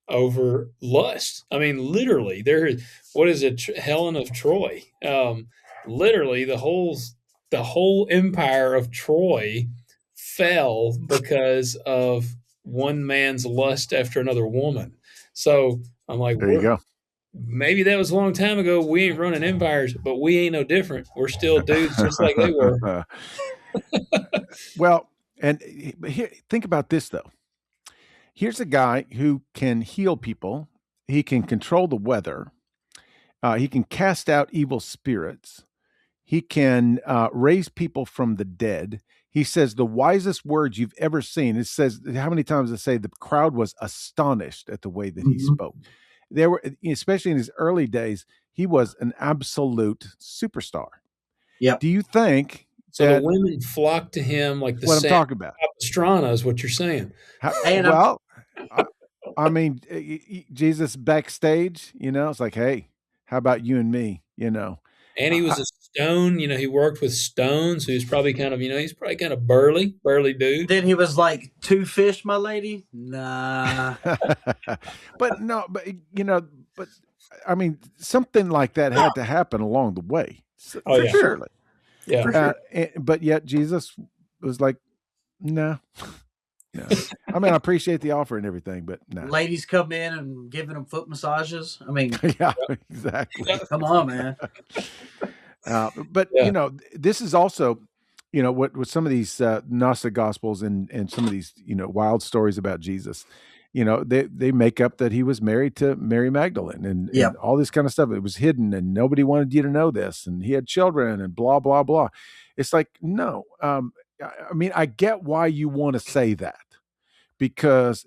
over lust. I mean, literally, what is it, Helen of Troy? Literally, the whole empire of Troy fell because of one man's lust after another woman. So I'm like, There you go. maybe that was a long time ago. We ain't running empires, but we ain't no different. We're still dudes just like they were. Well, and here, think about this though. Here's a guy who can heal people. He can control the weather. He can cast out evil spirits. He can raise people from the dead. He says the wisest words you've ever seen. It says how many times it say the crowd was astonished at the way that he Mhm. spoke. There were, especially in his early days, he was an absolute superstar. Yep. Do you think So the that women flock to him like the what I'm sand talking about? Capistrano is what you're saying. And Well, I, I mean, Jesus backstage, it's like, hey, how about you and me? And he I, was a stone, he worked with stones, so he's probably kind of burly dude. then he was like, 2 fish, my lady? Nah. but no, but I mean, something like that had to happen along the way, Oh For yeah. sure. surely. Yeah. For sure. But yet Jesus was like, no, no. I mean, I appreciate the offer and everything, but no. Ladies come in and giving them foot massages. I mean, Yeah, exactly. come on, man. But Yeah. this is also, what with some of these Gnostic gospels and some of these wild stories about Jesus. They make up that he was married to Mary Magdalene and Yep. all this kind of stuff. It was hidden and nobody wanted you to know this, and he had children and blah blah blah. It's like no. I mean, I get why you want to say that because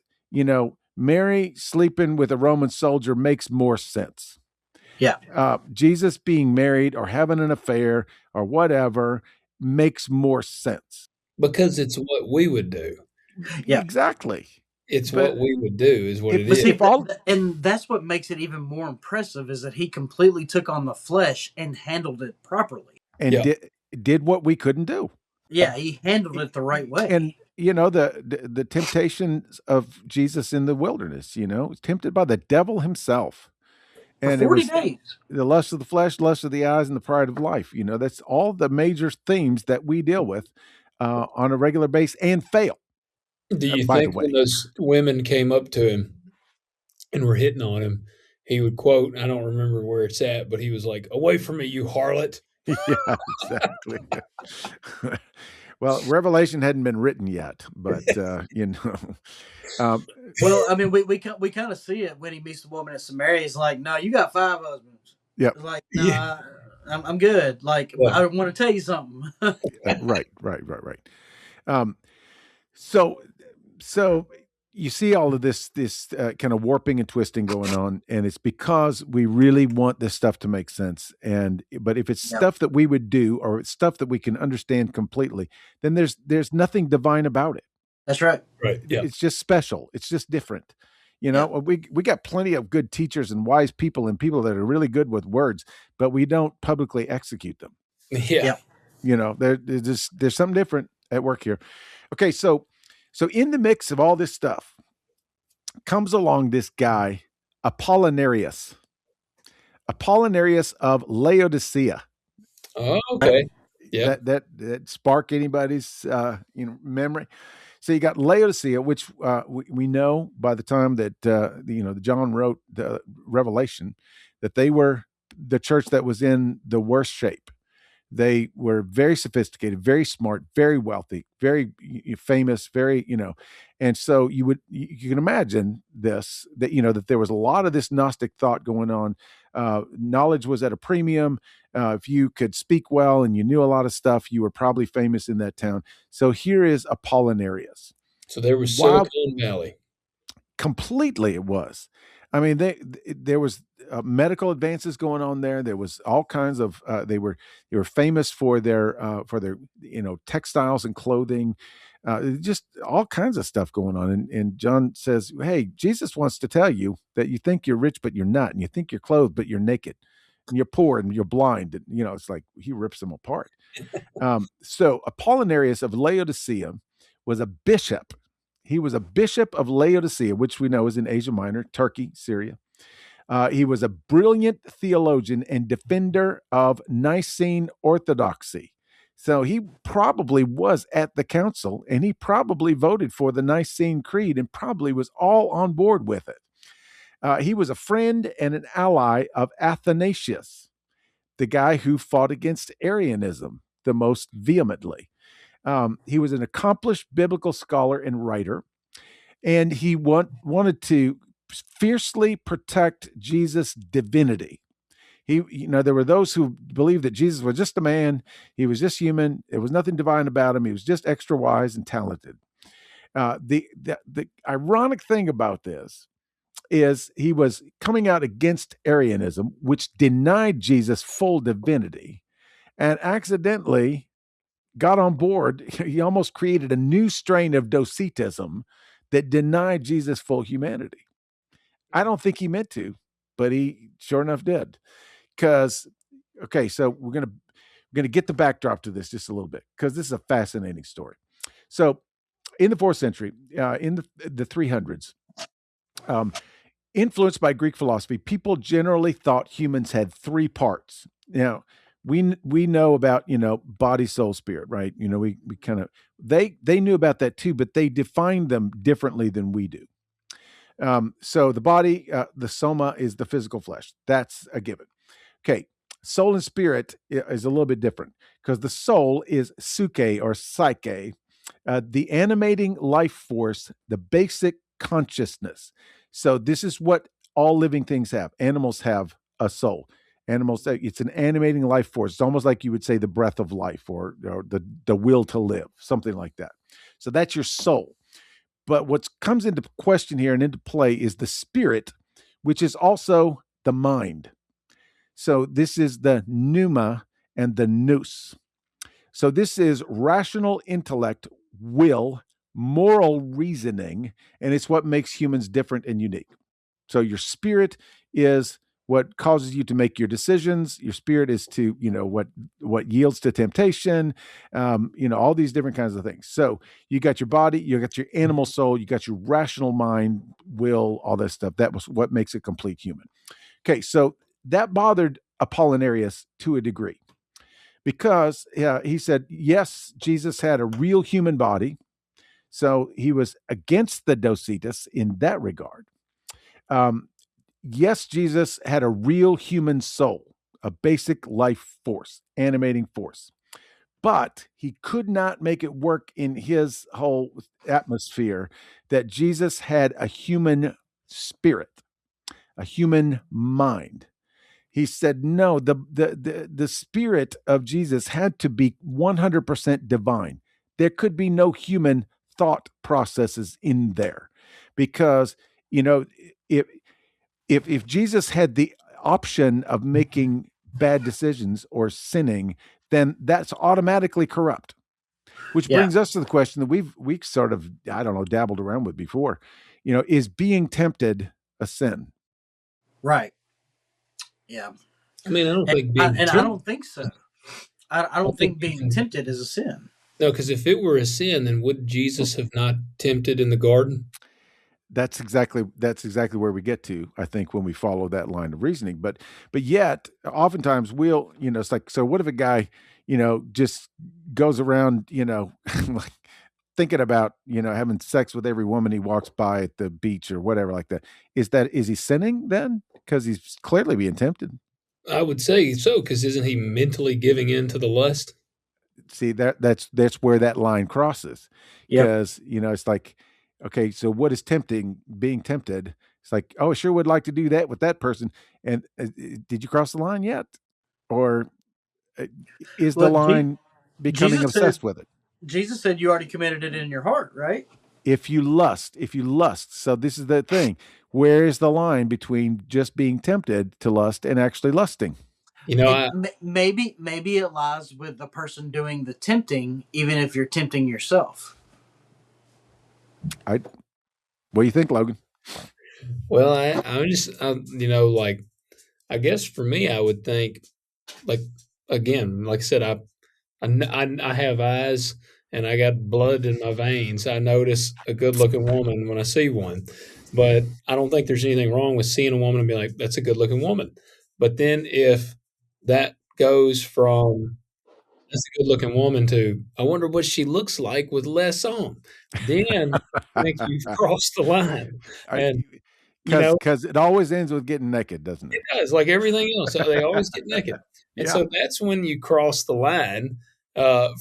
Mary sleeping with a Roman soldier makes more sense. Yeah. Jesus being married or having an affair or whatever makes more sense. Because it's what we would do. Yeah. Exactly. It's But what we would do is what it But is. see, if all and that's what makes it even more impressive is that he completely took on the flesh and handled it properly. and Yeah. did what we couldn't do, Yeah, he handled it the right way. and the temptations of Jesus in the wilderness, was tempted by the devil himself, For and it 40 was days. the lust of the flesh, lust of the eyes, and the pride of life. That's all the major themes that we deal with on a regular basis and fail. Do you By the think when way, those women came up to him and were hitting on him, he would quote, I don't remember where it's at, but he was like, "Away from me, you harlot." yeah, exactly. Well, Revelation hadn't been written yet, but um, Well, I mean, we kind of see it when he meets the woman at Samaria. He's like, "No, you got 5 husbands." Yep. It's like, "No, Yeah. I'm good." Like, but Yeah. I want to tell you something. Right. Um, so, so you see all of this kind of warping and twisting going on, and it's because we really want this stuff to make sense. But if it's Yep. stuff that we would do, or it's stuff that we can understand completely, then there's nothing divine about it. That's right. Right. Yeah. It's just special. It's just different. Yeah. We got plenty of good teachers and wise people and people that are really good with words, but we don't publicly execute them. Yeah. Yep. There's something different at work here. Okay, so in the mix of all this stuff comes along this guy, Apollinarius of Laodicea. Oh, okay. Yeah. That spark anybody's memory. So you got Laodicea, which we know by the time that John wrote the Revelation, that they were the church that was in the worst shape. They were very sophisticated, very smart, very wealthy, very famous, very and so you can imagine this that there was a lot of this Gnostic thought going on. Knowledge was at a premium. If you could speak well and you knew a lot of stuff, you were probably famous in that town. So here is Apollinarius. So there was Wow. Silicon Valley. Completely, it was. I mean, there was medical advances going on there. There was all kinds of. They were famous for their textiles and clothing, just all kinds of stuff going on. And John says, "Hey, Jesus wants to tell you that you think you're rich, but you're not, and you think you're clothed, but you're naked, and you're poor, and you're blind." And, it's like he rips them apart. So Apollinarius of Laodicea was a bishop. He was a bishop of Laodicea, which we know is in Asia Minor, Turkey, Syria. He was a brilliant theologian and defender of Nicene orthodoxy. So he probably was at the council, and he probably voted for the Nicene Creed and probably was all on board with it. He was a friend and an ally of Athanasius, the guy who fought against Arianism the most vehemently. He was an accomplished biblical scholar and writer, and he wanted to fiercely protect Jesus' divinity. There were those who believed that Jesus was just a man. He was just human. There was nothing divine about him. He was just extra wise and talented. The ironic thing about this is he was coming out against Arianism, which denied Jesus' full divinity, and accidentally got on board. He almost created a new strain of Docetism that denied Jesus' full humanity. I don't think he meant to, but he sure enough did. Because, okay, so we're gonna get the backdrop to this just a little bit, because this is a fascinating story. So, in the 4th century, in the 300s, influenced by Greek philosophy, people generally thought humans had 3 parts. Now, we know about, body, soul, spirit, right? We kind of they knew about that too, but they defined them differently than we do. So the body, the soma, is the physical flesh. That's a given. Okay, soul and spirit is a little bit different, because the soul is suke or psyche, the animating life force, the basic consciousness. So this is what all living things have. Animals have a soul. Animals, it's an animating life force. It's almost like you would say the breath of life, or the will to live, something like that. So that's your soul. But what comes into question here and into play is the spirit, which is also the mind. So this is the pneuma and the nous. So this is rational intellect, will, moral reasoning, and it's what makes humans different and unique. So your spirit is what causes you to make your decisions. Your spirit is to, what yields to temptation, all these different kinds of things. So you got your body, you got your animal soul, you got your rational mind, will, all this stuff. That was what makes a complete human. Okay, so that bothered Apollinarius to a degree, because he said, yes, Jesus had a real human body. So he was against the Docetus in that regard. Yes, Jesus had a real human soul, a basic life force, animating force, but he could not make it work in his whole atmosphere that Jesus had a human spirit, a human mind. He said, no, the spirit of Jesus had to be 100% divine. There could be no human thought processes in there, because, if Jesus had the option of making bad decisions or sinning, then that's automatically corrupt. Which brings us to the question that we sort of, I don't know, dabbled around with before. Is being tempted a sin? Right. Yeah. I mean, I don't think I don't think so. I don't think being tempted is a sin. No, because if it were a sin, then would Jesus have not tempted in the garden? That's exactly where we get to, I think, when we follow that line of reasoning. But yet, oftentimes we'll, it's like, so what if a guy, just goes around, like thinking about, having sex with every woman he walks by at the beach or whatever like that? Is he sinning then? Because he's clearly being tempted. I would say so, because isn't he mentally giving in to the lust? See, that's where that line crosses. Because, it's like, okay, so what is being tempted? It's like, oh, I sure would like to do that with that person. And did you cross the line yet? Or is the line becoming obsessed with it? Jesus said you already committed it in your heart, right? if you lust, so this is the thing. Where is the line between just being tempted to lust and actually lusting? Maybe it lies with the person doing the tempting, even if you're tempting yourself. What do you think, Logan? Well, I'm just, like, I guess for me, I would think, like, again, like I said, I have eyes and I got blood in my veins. I notice a good looking woman when I see one, but I don't think there's anything wrong with seeing a woman and being like, that's a good looking woman. But then if that goes from that's a good looking woman to I wonder what she looks like with less on, then I think you've crossed the line. And Because it always ends with getting naked, doesn't it? it does, like everything else. They always get naked. And Yeah. so that's when you cross the line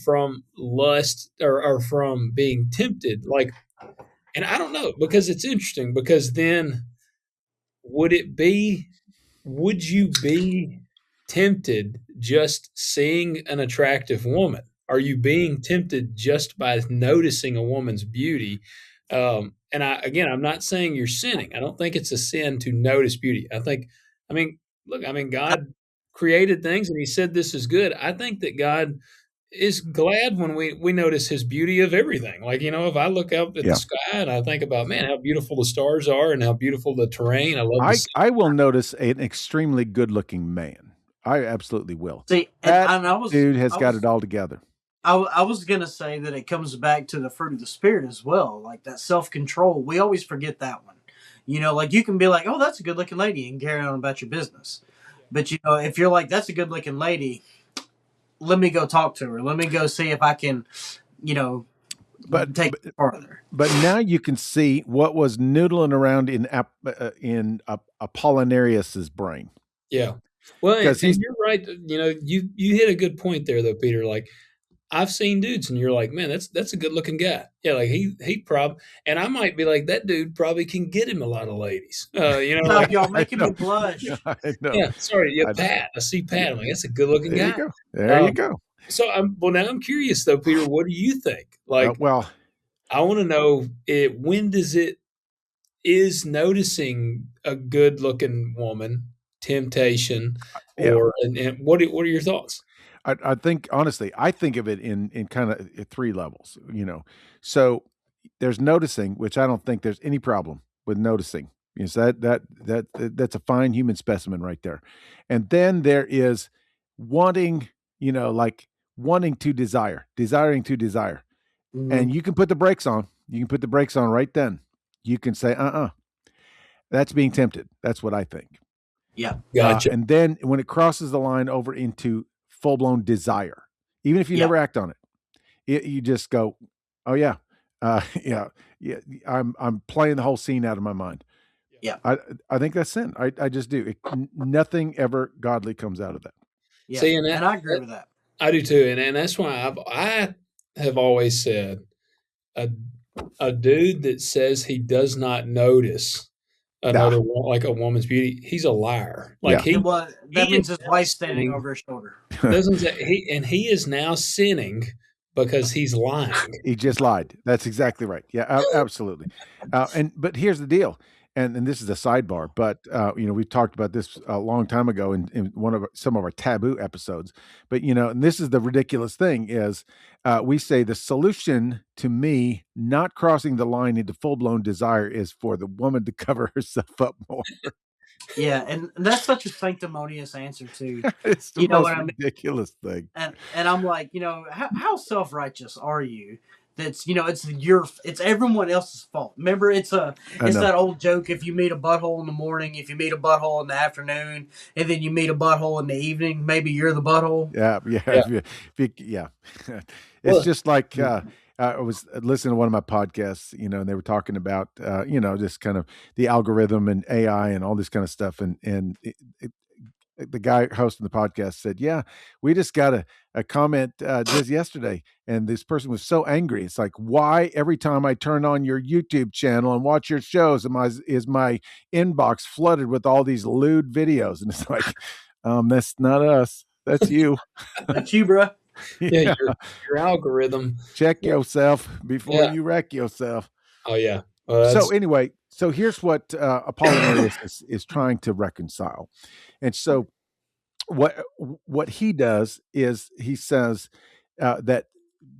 from lust or from being tempted. Like, and I don't know, because it's interesting, because then would you be tempted just seeing an attractive woman? Are you being tempted just by noticing a woman's beauty? And I'm not saying you're sinning. I don't think it's a sin to notice beauty. God created things and he said this is good. I think that God is glad when we notice his beauty of everything. Like, if I look up at Yeah. the sky and I think about, man, how beautiful the stars are and how beautiful the terrain. I love to see. I will notice an extremely good-looking man. I absolutely will. See, Dude has got it all together. I was gonna say that it comes back to the fruit of the spirit as well, like that self-control. We always forget that one. Like you can be like, "Oh, that's a good-looking lady," and carry on about your business. But if you're like, "That's a good-looking lady," let me go talk to her. Let me go see if I can, take it farther. But now you can see what was noodling around in Apollinarius's brain. Yeah. Well, and you're right. You hit a good point there, though, Peter. Like, I've seen dudes, and you're like, man, that's a good looking guy. Yeah, like he probably, and I might be like, that dude probably can get him a lot of ladies. Like, y'all making me blush. I know. Yeah, sorry, yeah, Pat. I see Pat. I'm like, that's a good looking guy. You go. There you go. So now I'm curious though, Peter. What do you think? Like, I want to know when is noticing a good looking woman temptation, or and what are your thoughts? I think honestly, I think of it in kind of 3 levels. So there's noticing, which I don't think there's any problem with noticing. So that's a fine human specimen right there. And then there is wanting, like wanting to desiring to desire. Mm-hmm. And you can put the brakes on. You can put the brakes on right then. You can say, that's being tempted. That's what I think. Yeah. Gotcha. And then when it crosses the line over into full-blown desire, even if you never act on it, you just go, oh yeah, I'm playing the whole scene out of my mind. Yeah. I think that's sin. I just do. Nothing ever godly comes out of that. Yeah. See, and I agree with that. I do too. And that's why I have always said a dude that says he does not notice another like a woman's beauty, he's a liar. Like that means his wife's standing over his shoulder. He is now sinning because he's lying. He just lied. That's exactly right. Yeah, absolutely. But here's the deal, and this is a sidebar, but we talked about this a long time ago in some of our taboo episodes. But and this is the ridiculous thing is we say the solution to me not crossing the line into full-blown desire is for the woman to cover herself up more. Yeah, and that's such a sanctimonious answer too. It's the most ridiculous thing. And I'm like, how self-righteous are you? That's it's everyone else's fault. Remember, it's that old joke: if you meet a butthole in the morning, if you meet a butthole in the afternoon, and then you meet a butthole in the evening, maybe you're the butthole. Yeah. It's just like I was listening to one of my podcasts, and they were talking about just kind of the algorithm and AI and all this kind of stuff, and the guy hosting the podcast said, "Yeah, we just got a comment just yesterday, and this person was so angry. It's like, why every time I turn on your YouTube channel and watch your shows, is my inbox flooded with all these lewd videos?" And it's like, that's not us. That's you. That's you, bro. Yeah, your algorithm. Check yourself before you wreck yourself. Oh yeah. Well, So that's anyway, so here's what Apollinarius is trying to reconcile. And so what he does is he says that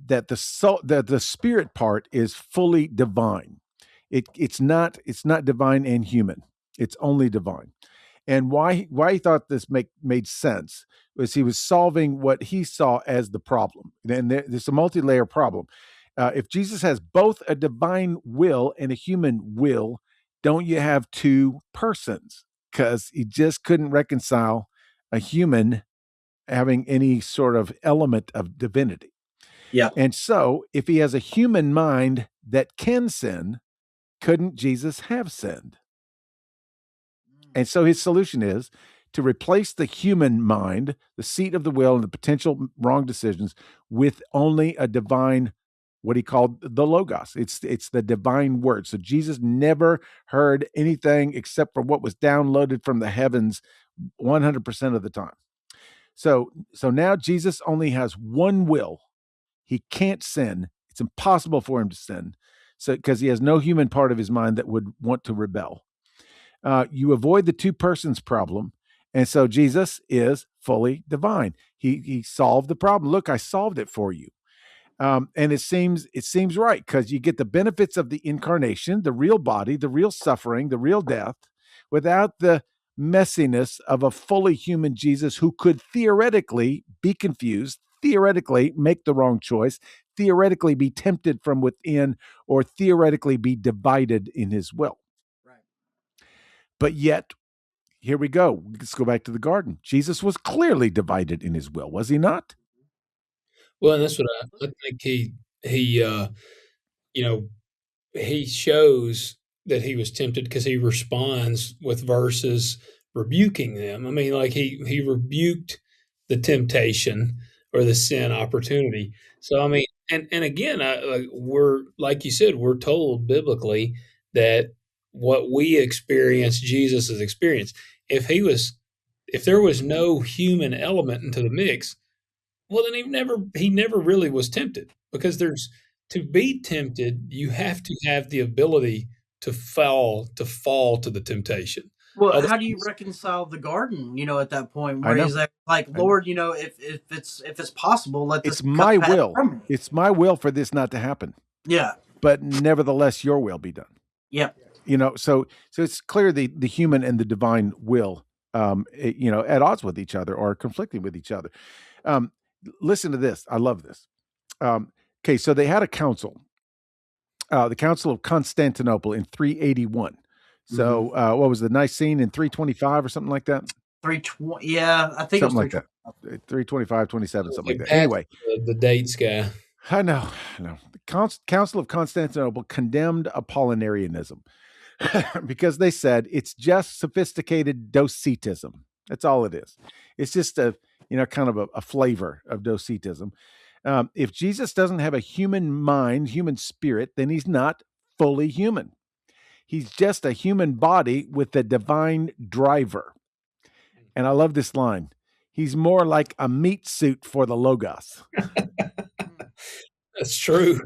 the soul, that the spirit part is fully divine. It's not divine and human. It's only divine. And why he thought this made sense was he was solving what he saw as the problem. And there's a multi-layer problem. If Jesus has both a divine will and a human will, don't you have two persons? Because he just couldn't reconcile a human having any sort of element of divinity. Yeah. And so, if he has a human mind that can sin, couldn't Jesus have sinned? And so his solution is to replace the human mind, the seat of the will, and the potential wrong decisions with only a divine, what he called the Logos. It's the divine word. So Jesus never heard anything except for what was downloaded from the heavens 100% of the time. So now Jesus only has one will. He can't sin. It's impossible for him to sin. So because he has no human part of his mind that would want to rebel. You avoid the two persons problem. And so Jesus is fully divine. He solved the problem. Look, I solved it for you. And it seems right because you get the benefits of the incarnation, the real body, the real suffering, the real death, without the messiness of a fully human Jesus who could theoretically be confused, theoretically make the wrong choice, theoretically be tempted from within, or theoretically be divided in his will. Right. But yet, here we go. Let's go back to the garden. Jesus was clearly divided in his will, was he not? well, and that's what I think he you know he shows that he was tempted because he responds with verses rebuking them. I mean, like he rebuked the temptation or the sin opportunity. So I mean, and again, we're like you said, we're told biblically that what we experience, Jesus has experienced. If there was no human element into the mix, well, then he never really was tempted because there's to be tempted, you have to have the ability to fall to the temptation. Well, how do you Otherwise, reconcile the garden? At that point I where know. he's like, I know. Lord, if it's possible, let this It's cup my pass will. from me. It's my will for this not to happen. Yeah. But nevertheless, your will be done. Yep. So it's clear the human and the divine will, at odds with each other or conflicting with each other. Um, Listen to this. I love this. Okay, so they had a council, the Council of Constantinople in 381. So what was the Nicene in 325 or something like that? 320. Yeah, I think it was Something like that. 320. 325, 27, something like that. Pat's Anyway, the dates guy. I know. The Council of Constantinople condemned Apollinarianism because they said it's just sophisticated Docetism. That's all it is. It's just kind of a flavor of Docetism. If Jesus doesn't have a human mind, human spirit, then he's not fully human. He's just a human body with a divine driver. And I love this line. He's more like a meat suit for the Logos. That's true.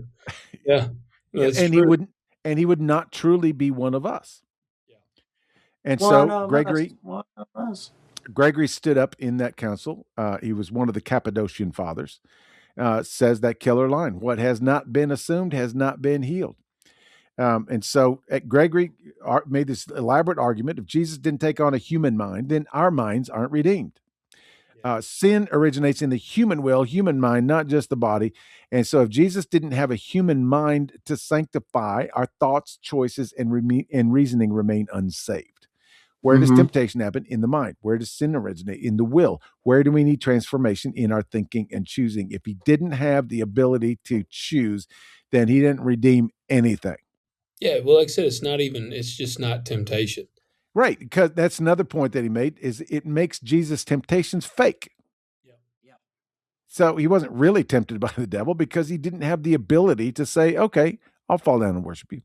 Yeah, Yeah, that's and true. he would not truly be one of us. Yeah. And One so of us. One of us. Gregory stood up in that council. He was one of the Cappadocian fathers. Says that killer line: "What has not been assumed has not been healed." And so Gregory made this elaborate argument: if Jesus didn't take on a human mind, then our minds aren't redeemed. Sin originates in the human will, human mind, not just the body. And so if Jesus didn't have a human mind to sanctify, our thoughts, choices, and reasoning remain unsaved. Where does temptation happen? In the mind. Where does sin originate? In the will. Where do we need transformation? In our thinking and choosing. If he didn't have the ability to choose, then he didn't redeem anything. Yeah, well, like I said, it's just not temptation. Right, because that's another point that he made, is it makes Jesus' temptations fake. Yeah. So he wasn't really tempted by the devil because he didn't have the ability to say, okay, I'll fall down and worship you.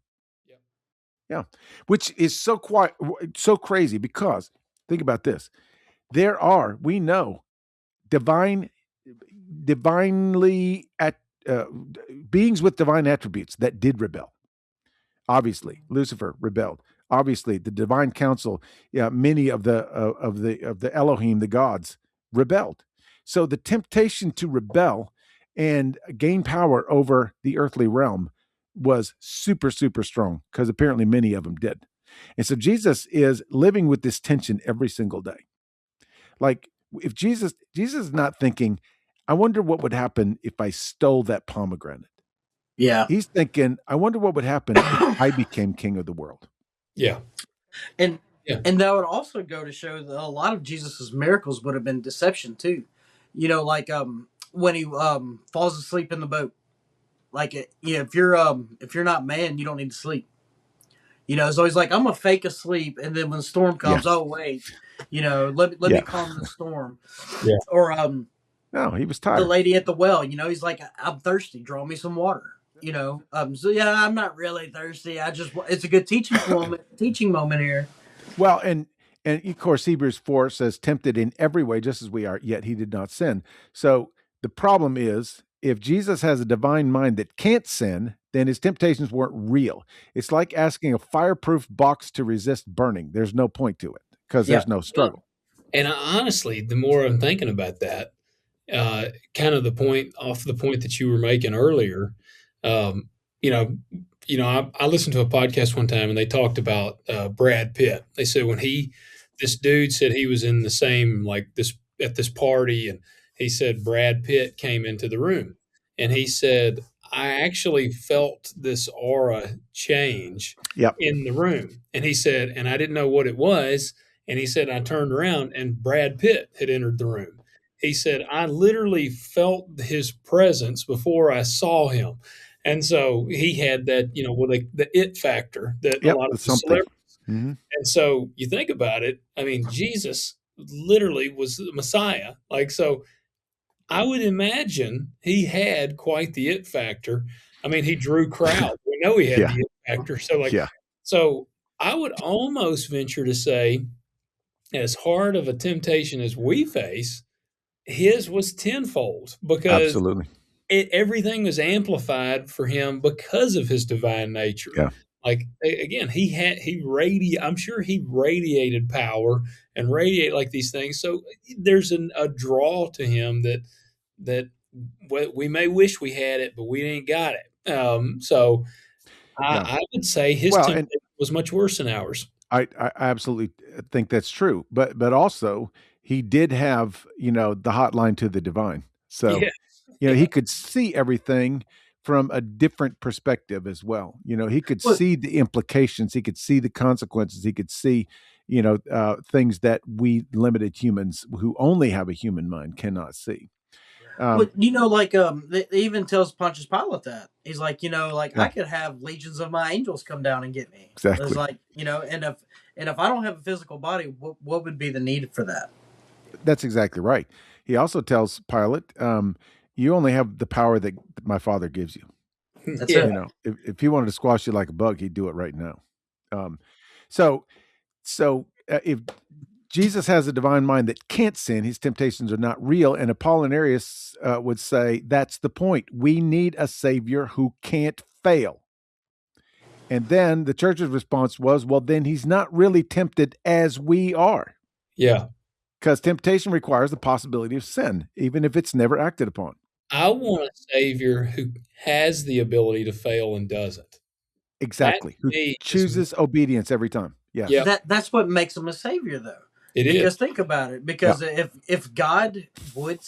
Yeah. Which is so crazy because think about this. We know divinely beings with divine attributes that did rebel. Obviously, Lucifer rebelled. Obviously, the divine council, yeah, many of the Elohim, the gods, rebelled. So the temptation to rebel and gain power over the earthly realm was super, super strong, because apparently many of them did. And so Jesus is living with this tension every single day. Like, if Jesus is not thinking, I wonder what would happen if I stole that pomegranate. Yeah. He's thinking, I wonder what would happen if I became king of the world. Yeah. And Yeah. and that would also go to show that a lot of Jesus's miracles would have been deception too. Like when he falls asleep in the boat. Like if you're not man, you don't need to sleep. So he's like, I'm gonna fake asleep, and then when the storm Yeah. comes, oh wait, let me Yeah. calm the storm. Yeah. Or No, he was the tired. lady at the well, he's like, I'm thirsty, draw me some water. So yeah, I'm not really thirsty. It's a good teaching moment here. Well, and of course, Hebrews 4 says, tempted in every way, just as we are, yet he did not sin. So the problem is, if Jesus has a divine mind that can't sin, then his temptations weren't real. It's like asking a fireproof box to resist burning. There's no point to it, because there's no struggle. And honestly, the more I'm thinking about that, kind of the point that you were making earlier, um, you know, I listened to a podcast one time and they talked about Brad Pitt. They said this dude said he was in the same like this at this party, and he said Brad Pitt came into the room, and he said I actually felt this aura change Yep. in the room, and he said, and I didn't know what it was, and he said I turned around and Brad Pitt had entered the room. He said, I literally felt his presence before I saw him. And so he had that, the it factor that a lot of the something. celebrities. Mm-hmm. And so you think about it, I mean, Jesus literally was the Messiah. Like, so I would imagine he had quite the it factor. I mean, he drew crowds. We know he had Yeah. the it factor. So, Yeah. so I would almost venture to say, as hard of a temptation as we face, his was tenfold, because Absolutely. everything was amplified for him because of his divine nature. Yeah. Like again, I'm sure he radiated power and radiate like these things. So there's a draw to him that we may wish we had it, but we ain't got it. So I would say his temptation was much worse than ours. I absolutely think that's true, but also he did have the hotline to the divine, so he could see everything from a different perspective as well. He could see the implications, he could see the consequences, he could see things that we limited humans who only have a human mind cannot see. They even tells Pontius Pilate that he's like, I could have legions of my angels come down and get me. Exactly. It's like, and if I don't have a physical body, what would be the need for that? That's exactly right. He also tells Pilate, you only have the power that my Father gives you. That's it. If he wanted to squash you like a bug, he'd do it right now. So if Jesus has a divine mind that can't sin, his temptations are not real. And Apollinarius would say that's the point. We need a savior who can't fail. And then the church's response was, well, then he's not really tempted as we are. Yeah. Because temptation requires the possibility of sin, even if it's never acted upon. I want a savior who has the ability to fail and doesn't. Exactly. Who chooses obedience every time. Yes. Yeah. That's what makes him a savior, though. Because think about it. Because if God would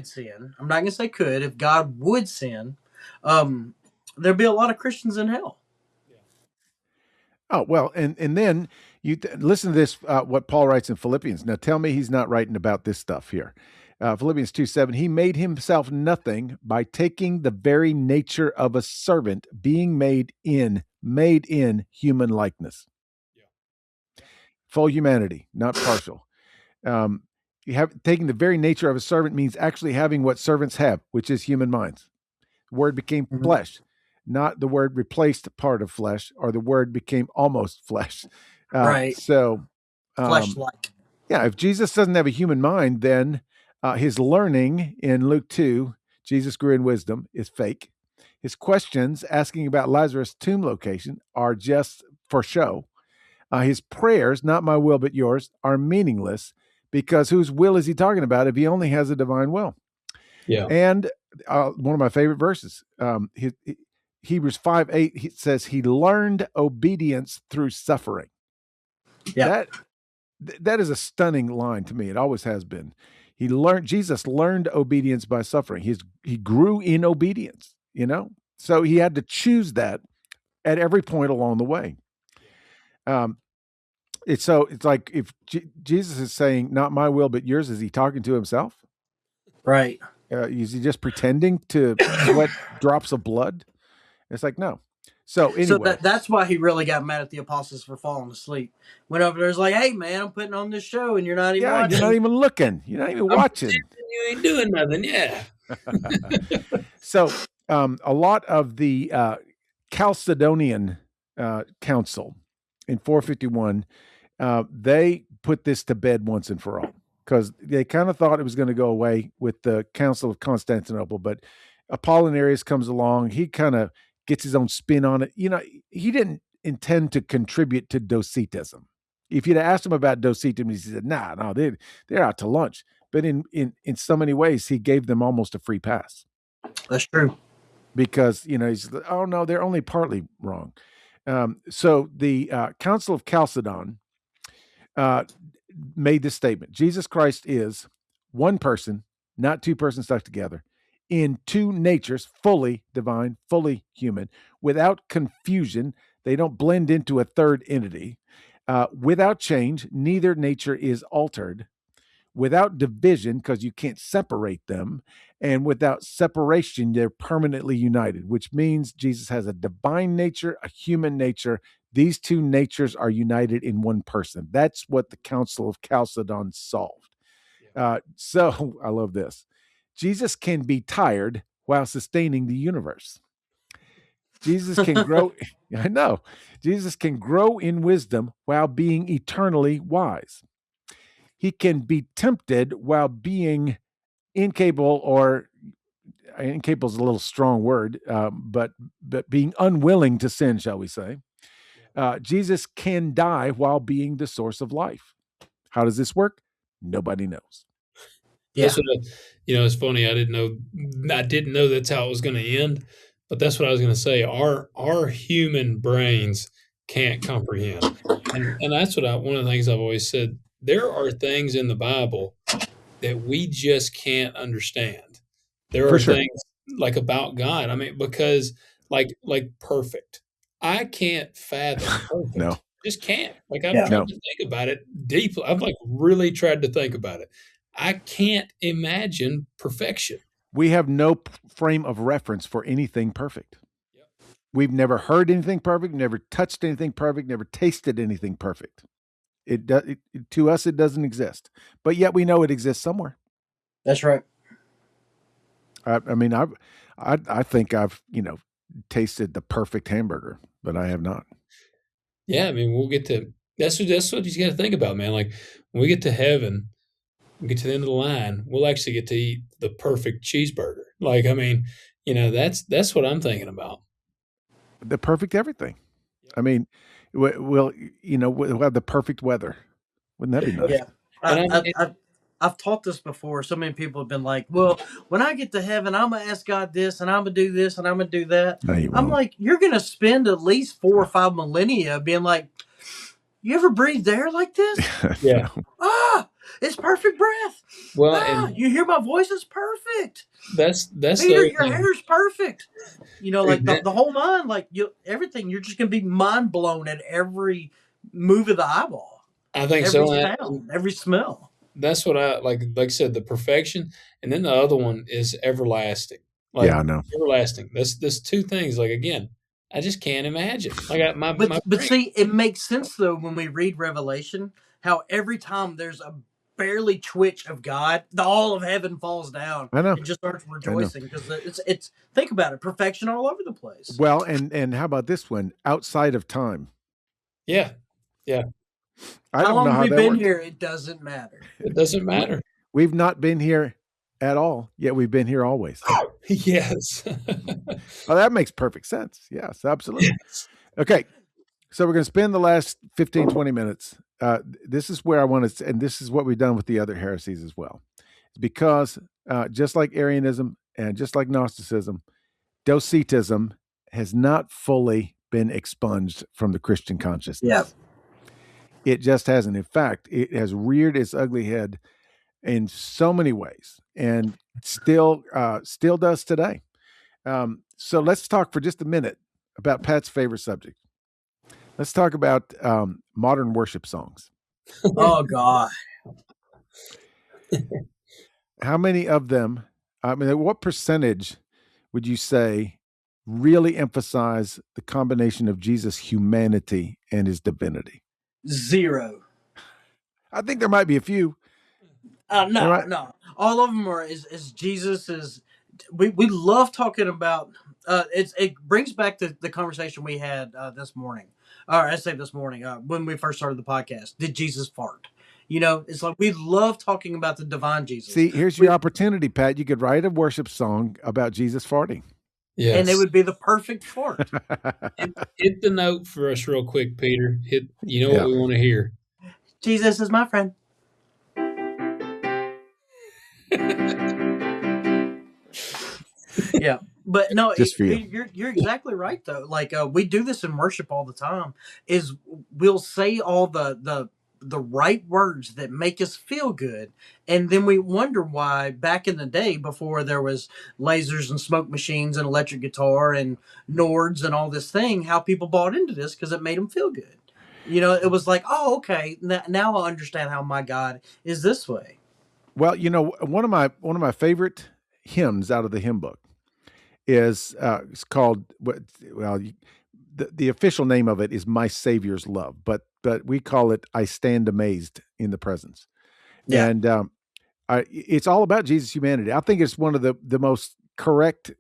sin, I'm not going to say could. If God would sin, there'd be a lot of Christians in hell. Oh, well, and then you listen to this, what Paul writes in Philippians. Now, tell me he's not writing about this stuff here. Philippians 2:7, he made himself nothing by taking the very nature of a servant, being made in human likeness. Full humanity, not partial. Taking the very nature of a servant means actually having what servants have, which is human minds. The word became flesh. Not the word replaced part of flesh, or the word became almost flesh. Right. So, flesh-like. Yeah, if Jesus doesn't have a human mind, then his learning in Luke 2, Jesus grew in wisdom, is fake. His questions asking about Lazarus' tomb location are just for show. His prayers, not my will but yours, are meaningless because whose will is he talking about if he only has a divine will? Yeah. And one of my favorite verses, Hebrews 5:8 says he learned obedience through suffering. Yeah. That is a stunning line to me. It always has been. Jesus learned obedience by suffering. He grew in obedience, so he had to choose that at every point along the way. It's like if Jesus is saying, not my will, but yours, is he talking to himself? Right. Is he just pretending to sweat drops of blood? It's like, no. So anyway. So that's why he really got mad at the apostles for falling asleep. Went over there, was like, "Hey man, I'm putting on this show, and you're not even watching. You're not even looking. You're not even watching. You ain't doing nothing." Yeah. So a lot of the Chalcedonian Council in 451, they put this to bed once and for all because they kind of thought it was going to go away with the Council of Constantinople, but Apollinarius comes along. He kind of gets his own spin on it. He didn't intend to contribute to Docetism. If you'd asked him about Docetism, he said, no, they're out to lunch. But in so many ways, he gave them almost a free pass. That's true. Because, he's, oh, no, they're only partly wrong. So the Council of Chalcedon made this statement. Jesus Christ is one person, not two persons stuck together, in two natures, fully divine, fully human, without confusion. They don't blend into a third entity. Without change, neither nature is altered. Without division, because you can't separate them. And without separation, they're permanently united, which means Jesus has a divine nature, a human nature. These two natures are united in one person. That's what the Council of Chalcedon solved. So I love this. Jesus can be tired while sustaining the universe. Jesus can grow. I know. Jesus can grow in wisdom while being eternally wise. He can be tempted while being incapable, or incapable is a little strong word, but being unwilling to sin, shall we say. Jesus can die while being the source of life. How does this work? Nobody knows. Yeah. That's what it's funny. I didn't know that's how it was going to end, but that's what I was going to say. Our human brains can't comprehend, and that's what one of the things I've always said. There are things in the Bible that we just can't understand. There are things like about God. I mean, because like perfect. I can't fathom perfect. No. Just can't. Like I've tried to think about it deeply. I've really tried to think about it. I can't imagine perfection. We have no frame of reference for anything perfect. Yep. We've never heard anything perfect, never touched anything perfect, never tasted anything perfect. To us, it doesn't exist, but yet we know it exists somewhere. That's right. I think I've tasted the perfect hamburger, but I have not. Yeah, I mean, we'll get to that's what you got to think about, man. Like when we get to heaven, we get to the end of the line, we'll actually get to eat the perfect cheeseburger. Like, I mean, that's what I'm thinking about. The perfect everything. I mean, we'll have the perfect weather. Wouldn't that be nice? Yeah. I've taught this before. So many people have been like, well, when I get to heaven, I'm going to ask God this, and I'm going to do this, and I'm going to do that. No, you won't. I'm like, you're going to spend at least 4 or 5 millennia being like, you ever breathed air like this? Yeah. It's perfect breath. Well, you hear my voice is perfect. That's Peter, your hair's perfect. Like the whole mind, like everything. You're just gonna be mind blown at every move of the eyeball. I think every sound, every smell. That's what I like. Like I said, the perfection, and then the other one is everlasting. Like, yeah, I know. Everlasting. That's two things. Like again, I just can't imagine. Like but see, it makes sense though when we read Revelation, how every time there's a barely twitch of God, all of heaven falls down. I know. It just starts rejoicing because it's think about it, perfection all over the place. Well, and how about this one? Outside of time. Yeah. Yeah. How long have we been here? It doesn't matter. It doesn't matter. We've not been here at all, yet we've been here always. Yes. Oh, that makes perfect sense. Yes, absolutely. Yes. Okay. So we're going to spend the last 15, 20 minutes. This is where I want to, and this is what we've done with the other heresies as well. Because just like Arianism and just like Gnosticism, Docetism has not fully been expunged from the Christian consciousness. Yeah. It just hasn't. In fact, it has reared its ugly head in so many ways, and still does today. So let's talk for just a minute about Pat's favorite subject. Let's talk about modern worship songs. Oh God. How many of them? I mean, what percentage would you say really emphasize the combination of Jesus' humanity and his divinity? 0. I think there might be a few. No. All of them are is Jesus is. We love talking about. It brings back the conversation we had this morning, or I say this morning when we first started the podcast. Did Jesus fart? It's like we love talking about the divine Jesus. See, here's your opportunity, Pat. You could write a worship song about Jesus farting. Yes. And it would be the perfect fart. Hit the note for us real quick, Peter. What we want to hear. Jesus is my friend. Yeah, but no, you're exactly right though. Like we do this in worship all the time. Is we'll say all the right words that make us feel good, and then we wonder why back in the day before there was lasers and smoke machines and electric guitar and Nords and all this thing, how people bought into this because it made them feel good. It was like, oh, okay, now I understand how my God is this way. Well, one of my favorite hymns out of the hymn book is it's called the official name of it is My Savior's Love, but we call it I Stand Amazed in the Presence. Yeah. And it's all about Jesus' humanity. I think it's one of the most correct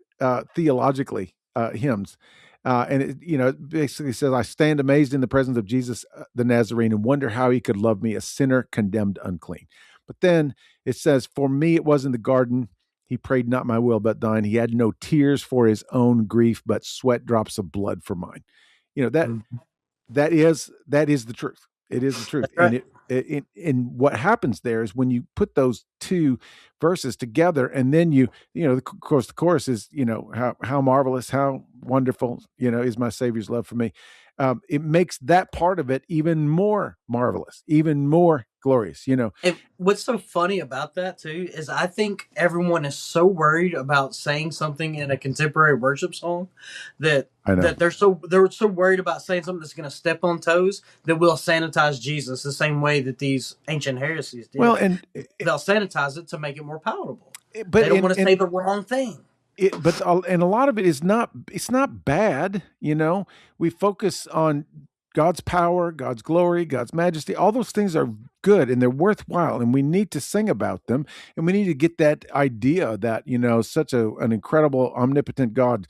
theologically hymns. And it basically says, I stand amazed in the presence of Jesus, the Nazarene, and wonder how he could love me, a sinner condemned unclean. But then it says, for me it was in the garden. He prayed not my will but thine. He had no tears for his own grief, but sweat drops of blood for mine. That is the truth. It is the truth. Right. And what happens there is when you put those two verses together, and then of course the chorus is, how marvelous, how wonderful, is my Savior's love for me. It makes that part of it even more marvelous, even more glorious, And what's so funny about that too is I think everyone is so worried about saying something in a contemporary worship song that they're so worried about saying something that's going to step on toes that we'll sanitize Jesus the same way that these ancient heresies did. Well, and they'll sanitize it to make it more palatable. But they don't want to say the wrong thing. And a lot of it is it's not bad. We focus on God's power, God's glory, God's majesty. All those things are good and they're worthwhile, and we need to sing about them. And we need to get that idea that such an incredible, omnipotent God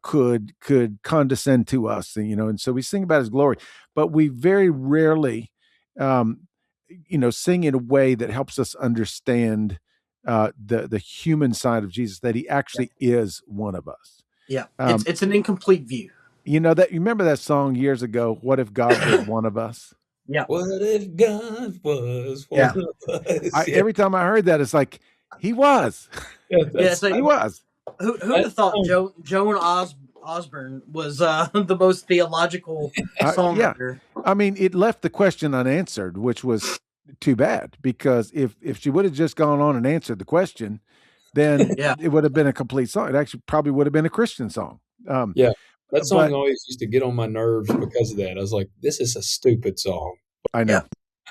could condescend to us. And so we sing about His glory, but we very rarely, sing in a way that helps us understand the human side of Jesus, that He actually is one of us. Yeah, it's an incomplete view. You remember that song years ago, What If God Was One of Us? Yeah. What if God was one of us? Every time I heard that, it's like, He was. He was. Who would have thought Joan Osborne was the most theological songwriter? Yeah. I mean, it left the question unanswered, which was too bad, because if she would have just gone on and answered the question, then it would have been a complete song. It actually probably would have been a Christian song. That song always used to get on my nerves because of that. I was like, this is a stupid song. I know.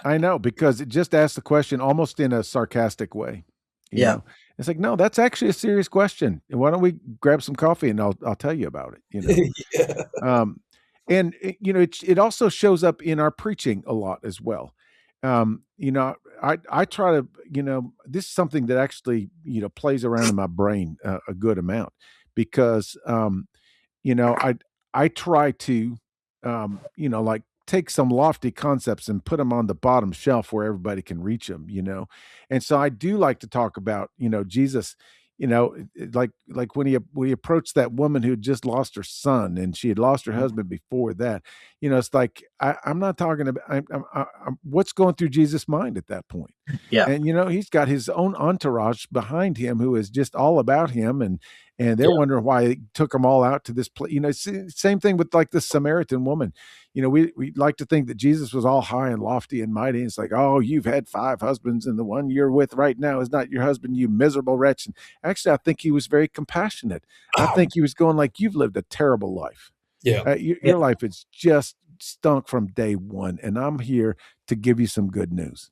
I know, because it just asked the question almost in a sarcastic way. You know? It's like, no, that's actually a serious question. And why don't we grab some coffee and I'll tell you about it, And it also shows up in our preaching a lot as well. I try to, this is something that actually, plays around in my brain a good amount, because I try to, like take some lofty concepts and put them on the bottom shelf where everybody can reach them, And so I do like to talk about, Jesus, like when he approached that woman who had just lost her son and she had lost her husband before that. It's like I'm not talking about I'm what's going through Jesus' mind at that point. Yeah. And he's got his own entourage behind him who is just all about him, and they're wondering why he took them all out to this place. Same thing with like the Samaritan woman. We like to think that Jesus was all high and lofty and mighty. And it's like, oh, you've had 5 husbands, and the one you're with right now is not your husband, you miserable wretch. And actually, I think he was very compassionate. I think he was going like, you've lived a terrible life. Yeah. Your life has just stunk from day one, and I'm here to give you some good news.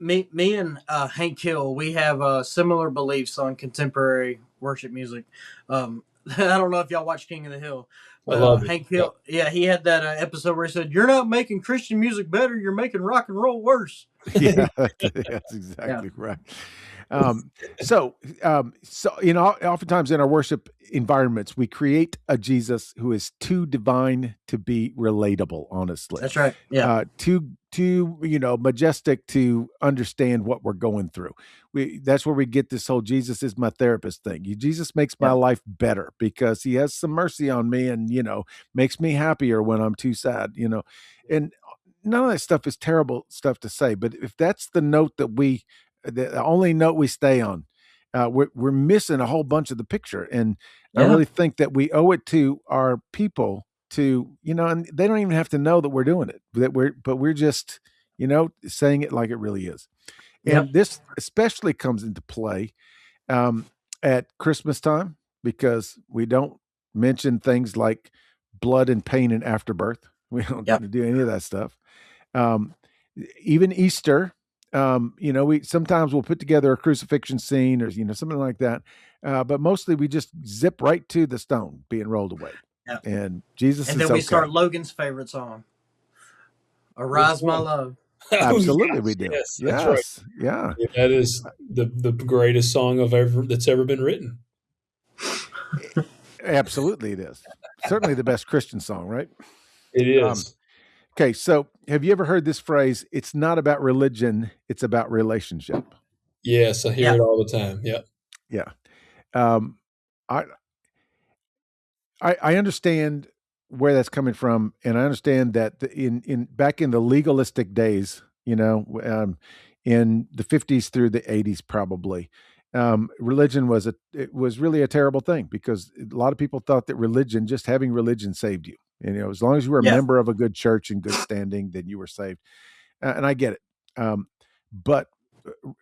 Me and Hank Hill, we have similar beliefs on contemporary worship music. I don't know if y'all watch King of the Hill, but Hank Hill, he had that episode where he said, "You're not making Christian music better; you're making rock and roll worse." Yeah, that's exactly right. So oftentimes in our worship environments, we create a Jesus who is too divine to be relatable. Honestly, that's right. Yeah, too majestic to understand what we're going through. That's where we get this whole Jesus is my therapist thing. Jesus makes my life better because he has some mercy on me, and makes me happier when I'm too sad. And none of that stuff is terrible stuff to say, but if that's the note the only note we stay on, we're missing a whole bunch of the picture. And I really think that we owe it to our people to, and they don't even have to know that we're doing it, but we're just, saying it like it really is. And this especially comes into play at Christmas time, because we don't mention things like blood and pain and afterbirth. We don't do any of that stuff. Even Easter, we sometimes we'll put together a crucifixion scene or something like that, but mostly we just zip right to the stone being rolled away, and Jesus. And then we start Logan's favorite song, "Arise, My Love." Absolutely, we do. Yes, that's right. Yeah, that is the greatest song that's ever been written. Absolutely, it is. Certainly the best Christian song, right? It is. Okay, so have you ever heard this phrase? It's not about religion; it's about relationship. Yes, I hear it all the time. Yeah, yeah. I understand where that's coming from, and I understand that back in the legalistic days, in the 50s through the 80s, probably, religion was really a terrible thing, because a lot of people thought that just having religion saved you. As long as you were a member of a good church in good standing, then you were saved. And I get it. But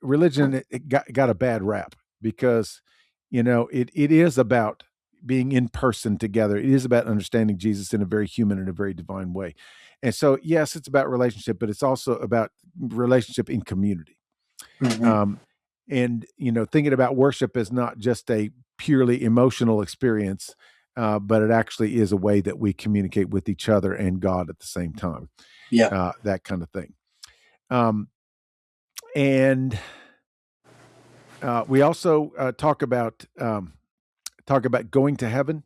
religion, it got a bad rap, because, it is about being in person together. It is about understanding Jesus in a very human and a very divine way. And so, yes, it's about relationship, but it's also about relationship in community. Mm-hmm. And, thinking about worship as not just a purely emotional experience, but it actually is a way that we communicate with each other and God at the same time. That kind of thing. And we also talk about going to heaven,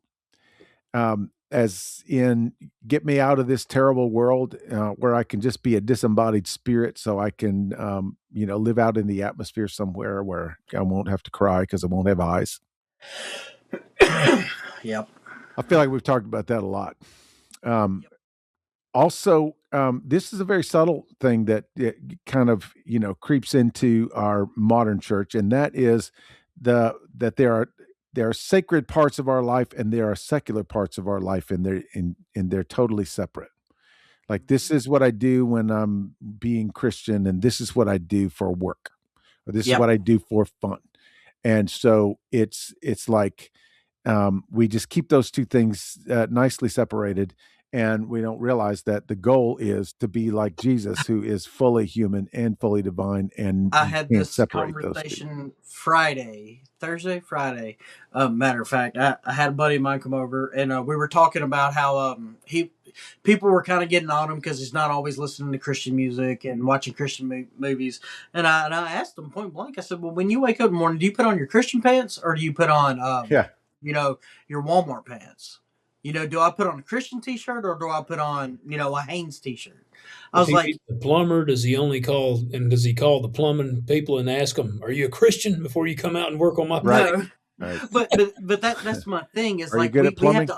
as in, get me out of this terrible world where I can just be a disembodied spirit, so I can live out in the atmosphere somewhere where I won't have to cry because I won't have eyes. Yep. I feel like we've talked about that a lot. Also, this is a very subtle thing that kind of creeps into our modern church, and that is that there are sacred parts of our life and there are secular parts of our life, and they're totally separate. Like, this is what I do when I'm being Christian, and this is what I do for work, or this is what I do for fun. And so it's like we just keep those two things nicely separated, and we don't realize that the goal is to be like Jesus, who is fully human and fully divine. And I had this conversation Thursday, Friday. Matter of fact, I had a buddy of mine come over, and we were talking about how people were kind of getting on him because he's not always listening to Christian music and watching Christian movies. And I asked him point blank. I said, "Well, when you wake up in the morning, do you put on your Christian pants or do you put on your Walmart pants?" You know, do I put on a Christian T-shirt or do I put on, you know, a Hanes T-shirt? I If was he like, meets the plumber, does he call the plumbing people and ask them, "Are you a Christian?" before you come out and work on my Right. pipe? no, Right. but that's my thing is Are you like good at plumbing?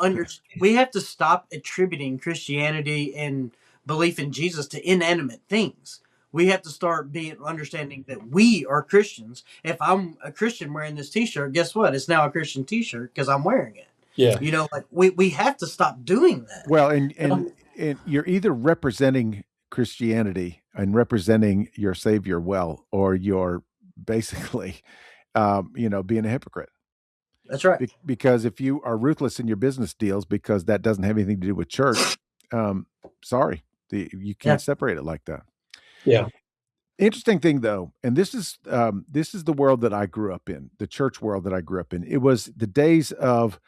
we have to stop attributing Christianity and belief in Jesus to inanimate things. We have to start being understanding that we are Christians. If I'm a Christian wearing this T-shirt, guess what? It's now a Christian T-shirt because I'm wearing it. Yeah, You know, like we have to stop doing that. Well, You know? and you're either representing Christianity and representing your Savior well, or you're basically, being a hypocrite. That's right. Because if you are ruthless in your business deals, because that doesn't have anything to do with church, um, sorry, you Yeah. can't separate it like that. yeah, Interesting thing though, and this is the world that I grew up in, the church world that I grew up in. It was the days of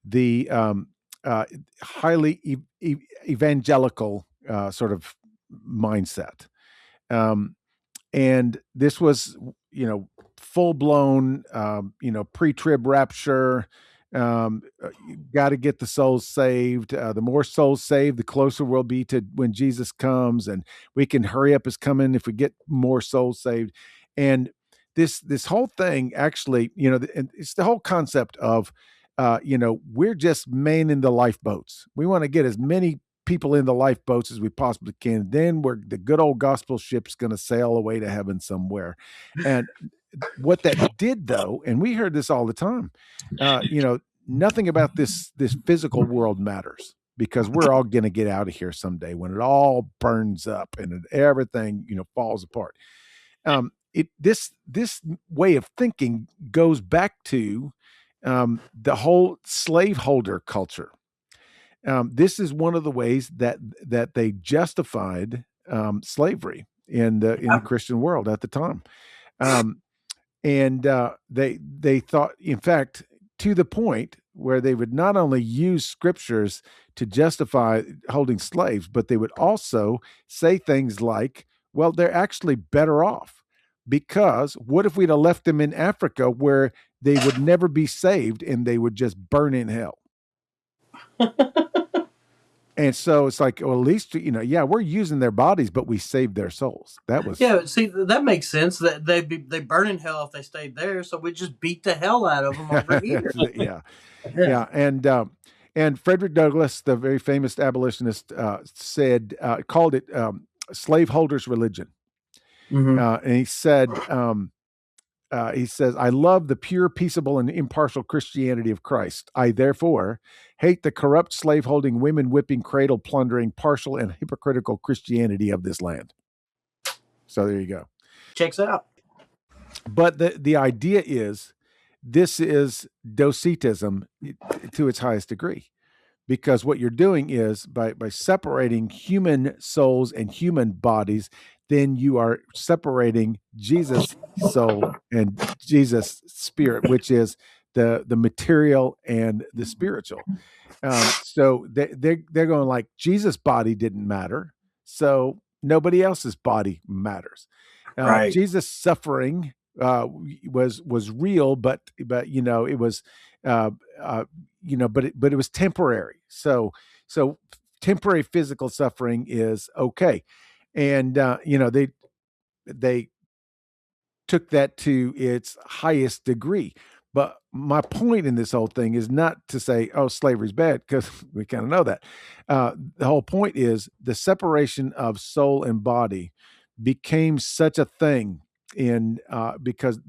the uh, highly evangelical sort of mindset. Um, and this was, full blown, pre-trib rapture. You got to get the souls saved. The more souls saved, the closer we'll be to when Jesus comes, and we can hurry up his coming if we get more souls saved. And this whole thing, actually, and it's the whole concept of, we're just manning the lifeboats. We want to get as many people in the lifeboats as we possibly can. Then the good old gospel ship's going to sail away to heaven somewhere. And what that did, though, and we heard this all the time, nothing about this physical world matters, because we're all going to get out of here someday when it all burns up and everything falls apart. This way of thinking goes back to the whole slaveholder culture. This is one of the ways that they justified slavery in the Christian world at the time. And they thought, in fact, to the point where they would not only use scriptures to justify holding slaves, but they would also say things like, well, they're actually better off, because what if we'd have left them in Africa where they would never be saved and they would just burn in hell? And so it's like, well, at least, we're using their bodies, but we saved their souls. That was, Yeah, see, that makes sense. That they burn in hell if they stayed there, so we just beat the hell out of them over here. yeah, Yeah. yeah. And Frederick Douglass, the very famous abolitionist, called it slaveholders' religion. Mm-hmm. And he says, I love the pure, peaceable, and impartial Christianity of Christ. I therefore hate the corrupt, slaveholding, women whipping, cradle plundering, partial, and hypocritical Christianity of this land. So there you go. Checks out. But the idea is, this is Docetism to its highest degree, because what you're doing is by separating human souls and human bodies, then you are separating Jesus' soul and Jesus' spirit, which is the material and the spiritual. So they're going like, Jesus' body didn't matter, so nobody else's body matters. Right. Jesus' suffering was real, but it was but it was temporary. So temporary physical suffering is okay, and they took that to its highest degree. But my point in this whole thing is not to say, oh, slavery's bad, because we kind of know that. The whole point is the separation of soul and body became such a thing because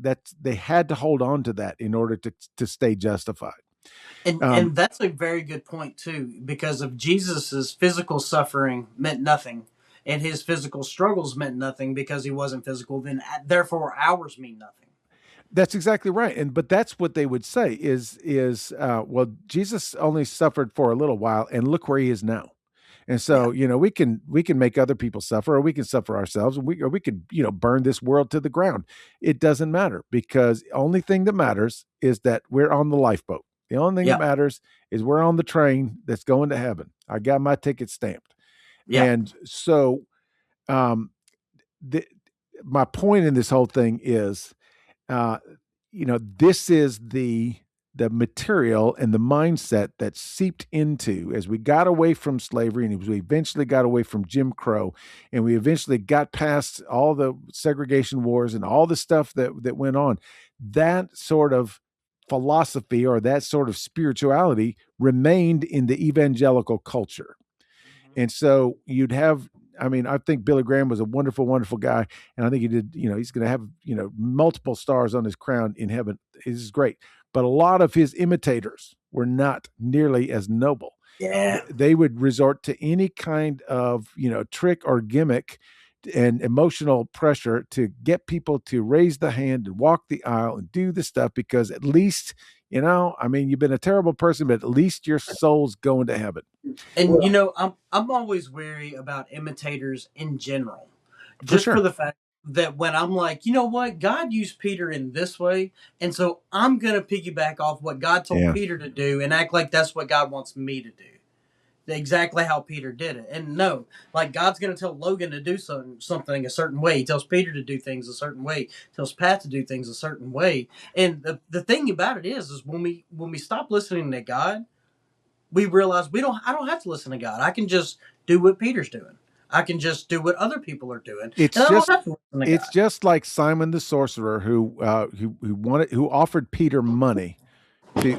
they had to hold on to that in order to stay justified. And that's a very good point too, because if Jesus's physical suffering meant nothing, and his physical struggles meant nothing because he wasn't physical, then therefore ours mean nothing. That's exactly right. But that's what they would say is well, Jesus only suffered for a little while, and look where he is now. And so, we can make other people suffer, or we can suffer ourselves, or we could, burn this world to the ground. It doesn't matter, because the only thing that matters is that we're on the lifeboat. The only thing that matters is we're on the train that's going to heaven. I got my ticket stamped. Yeah. And so, my point in this whole thing is, this is the the material and the mindset that seeped into as we got away from slavery and as we eventually got away from Jim Crow and we eventually got past all the segregation wars and all the stuff that went on. That sort of philosophy or that sort of spirituality remained in the evangelical culture. And so you'd have, I mean, I think Billy Graham was a wonderful, wonderful guy. And I think he did, he's going to have, multiple stars on his crown in heaven. This is great. But a lot of his imitators were not nearly as noble. Yeah. They would resort to any kind of, trick or gimmick and emotional pressure to get people to raise the hand and walk the aisle and do the stuff because at least, you've been a terrible person, but at least your soul's going to heaven. And I'm always wary about imitators in general, For sure. for the fact that when I'm like, you know what, God used Peter in this way, and so I'm gonna piggyback off what God told Peter to do and act like that's what God wants me to do, exactly how Peter did it. And no, like God's gonna tell Logan to do something a certain way. He tells Peter to do things a certain way. He tells Pat to do things a certain way. And the thing about it is when we stop listening to God, we realize I don't have to listen to God. I can just do what Peter's doing. I can just do what other people are doing. It's just like Simon the sorcerer who offered Peter money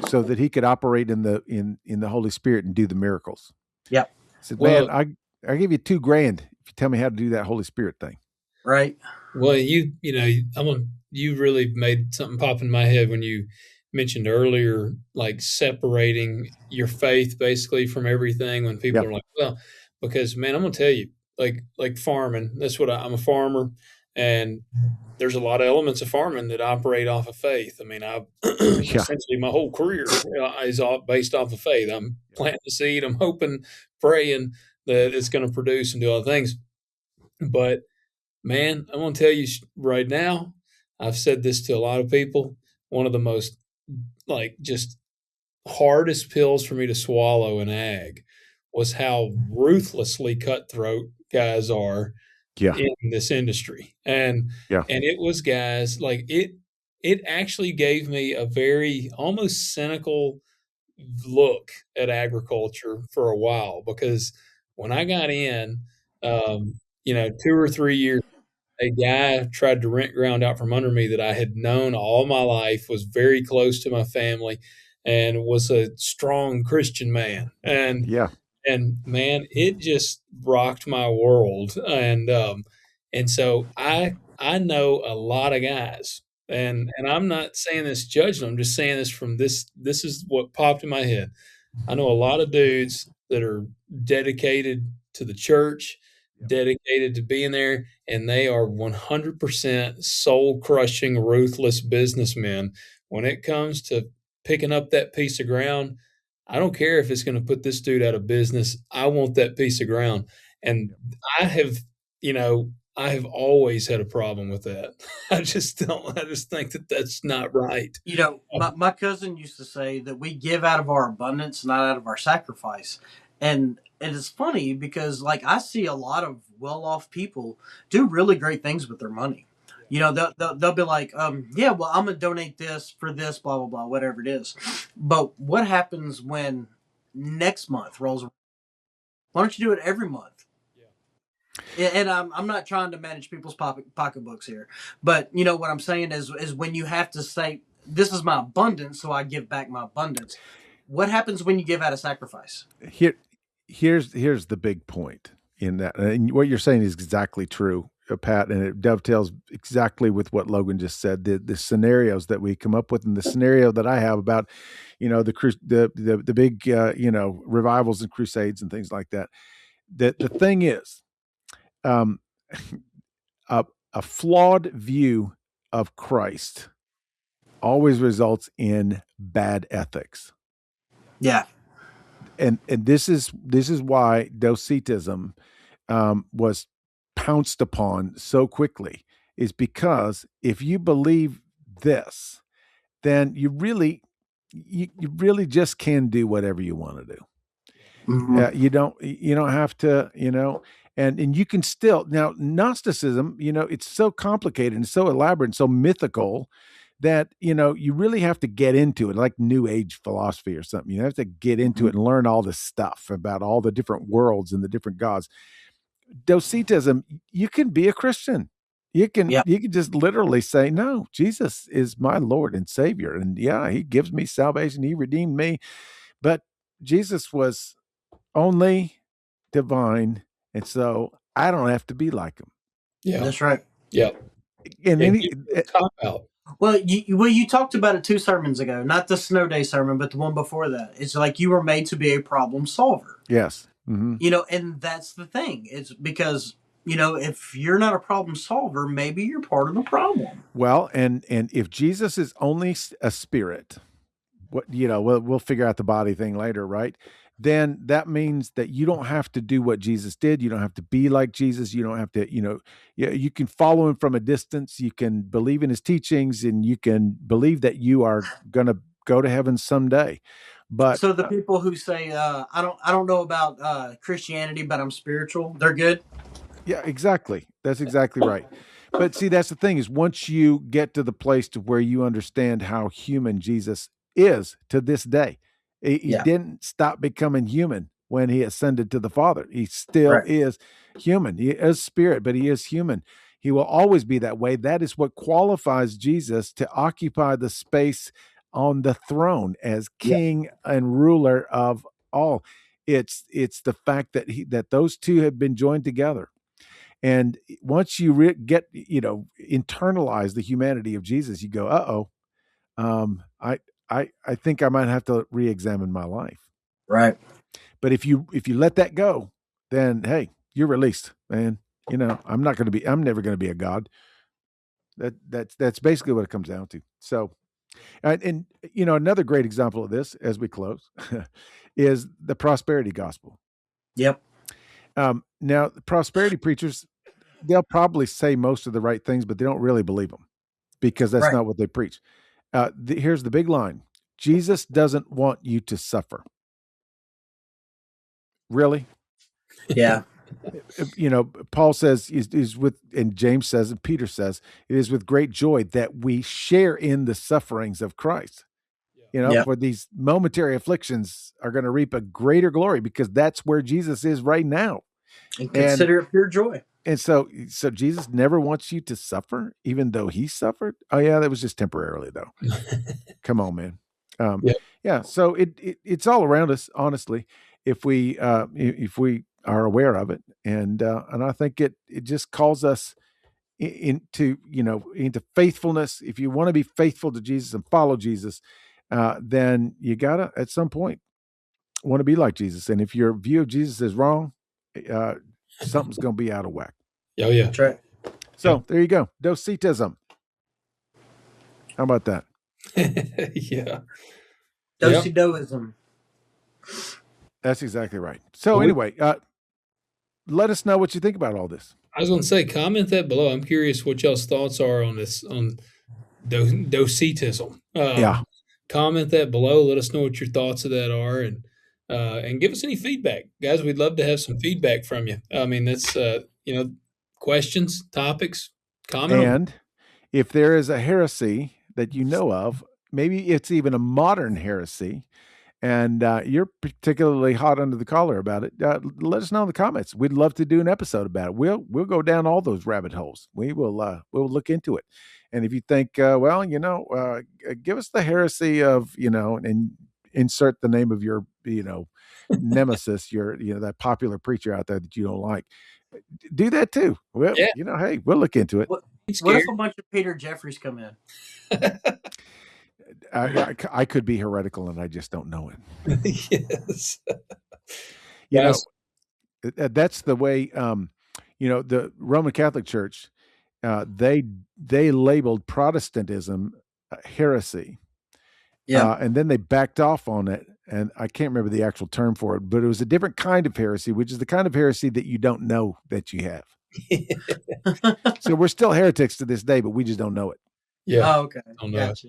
so that he could operate in the Holy Spirit and do the miracles. Yep. He said, man, I give you $2,000 if you tell me how to do that Holy Spirit thing. Right. Well, you really made something pop in my head when you mentioned earlier, like separating your faith basically from everything when people are like, well, because man, I'm going to tell you, like farming, that's what I'm a farmer, and there's a lot of elements of farming that operate off of faith. I mean, essentially my whole career is all based off of faith. I'm planting the seed. I'm hoping, praying that it's going to produce and do all the things. But man, I'm going to tell you right now, I've said this to a lot of people. One of the most just hardest pills for me to swallow in ag was how ruthlessly cutthroat guys are in this industry. And it was guys like it actually gave me a very almost cynical look at agriculture for a while, because when I got in, 2 or 3 years, a guy tried to rent ground out from under me that I had known all my life, was very close to my family, and was a strong Christian man. And man, it just rocked my world. And so I know a lot of guys, and I'm not saying this judging, I'm just saying this from this is what popped in my head. I know a lot of dudes that are dedicated to the church, dedicated to being there, and they are 100% soul-crushing, ruthless businessmen. When it comes to picking up that piece of ground, I don't care if it's going to put this dude out of business. I want that piece of ground. And I have always had a problem with that. I just think that that's not right. My cousin used to say that we give out of our abundance, not out of our sacrifice. And it's funny because I see a lot of well-off people do really great things with their money. They'll be like, yeah, well, I'm going to donate this for this, blah, blah, blah, whatever it is. But what happens when next month rolls around? Why don't you do it every month? Yeah. And I'm not trying to manage people's pocketbooks here. But what I'm saying is when you have to say, this is my abundance, so I give back my abundance. What happens when you give out a sacrifice? Here's the big point in that. And what you're saying is exactly true, Pat, and it dovetails exactly with what Logan just said. The scenarios that we come up with, and the scenario that I have about, the big, revivals and crusades and things like that. The thing is, a flawed view of Christ always results in bad ethics. Yeah. And this is why Docetism was pounced upon so quickly, is because if you believe this, then you really just can do whatever you want to do. Mm-hmm. You don't have to, and you can still. Now Gnosticism, it's so complicated and so elaborate and so mythical that, you really have to get into it, like New Age philosophy or something. You have to get into it and learn all this stuff about all the different worlds and the different gods. Docetism, you can be a Christian. You can just literally say, no, Jesus is my Lord and Savior. And yeah, he gives me salvation. He redeemed me. But Jesus was only divine. And so I don't have to be like him. Yeah. That's right. Yeah. And cop out. Well, you talked about it 2 sermons ago, not the snow day sermon, but the one before that. It's like you were made to be a problem solver. Yes. Mm-hmm. And that's the thing. It's because, if you're not a problem solver, maybe you're part of the problem. Well, and if Jesus is only a spirit, we'll figure out the body thing later, right? Then that means that you don't have to do what Jesus did. You don't have to be like Jesus. You don't have to, you can follow him from a distance. You can believe in his teachings, and you can believe that you are going to go to heaven someday. But so the people who say, I don't know about Christianity, but I'm spiritual, they're good. Yeah, exactly. That's exactly right. But see, that's the thing, is once you get to the place to where you understand how human Jesus is to this day, he didn't stop becoming human when he ascended to the Father. He still is human. He is spirit, but he is human. He will always be that way. That is what qualifies Jesus to occupy the space on the throne as king and ruler of all. It's the fact that that those two have been joined together. And once you internalize the humanity of Jesus, you go, I think I might have to re-examine my life. Right. But if you let that go, then hey, you're released, man. I'm never going to be a god. That's basically what it comes down to. So, and another great example of this as we close is the prosperity gospel. Yep. Now, the prosperity preachers, they'll probably say most of the right things, but they don't really believe them because that's not what they preach. Here's the big line. Jesus doesn't want you to suffer. Really? Yeah. Paul says and James says, and Peter says, it is with great joy that we share in the sufferings of Christ. For these momentary afflictions are going to reap a greater glory, because that's where Jesus is right now. And consider it pure joy. And so Jesus never wants you to suffer, even though he suffered. Oh yeah, that was just temporarily though. Come on, man. Yeah. So it's all around us, honestly, if we are aware of it, and I think it just calls us into faithfulness. If you want to be faithful to Jesus and follow Jesus, then you gotta at some point want to be like Jesus. And if your view of Jesus is wrong, something's going to be out of whack. Oh yeah, that's right. So there you go, Docetism. How about that? Yeah, Docetism. That's exactly right. So anyway, let us know what you think about all this. I was going to say, comment that below. I'm curious what y'all's thoughts are on this, on Docetism. Comment that below. Let us know what your thoughts of that are, and give us any feedback, guys. We'd love to have some feedback from you. I mean, that's questions, topics, comment. And if there is a heresy that you know of, maybe it's even a modern heresy, and you're particularly hot under the collar about it, let us know in the comments. We'd love to do an episode about it. We'll go down all those rabbit holes. We'll look into it. And if you think, give us the heresy of, and insert the name of your, nemesis, that popular preacher out there that you don't like, do that too. Well, hey, we'll look into it. What if a bunch of Peter Jeffreys come in? I could be heretical and I just don't know it. Yes. That's the way, the Roman Catholic Church, they labeled Protestantism heresy. Yeah. And then they backed off on it. And I can't remember the actual term for it, but it was a different kind of heresy, which is the kind of heresy that you don't know that you have. So we're still heretics to this day, but we just don't know it. Yeah. Oh, okay. Gotcha.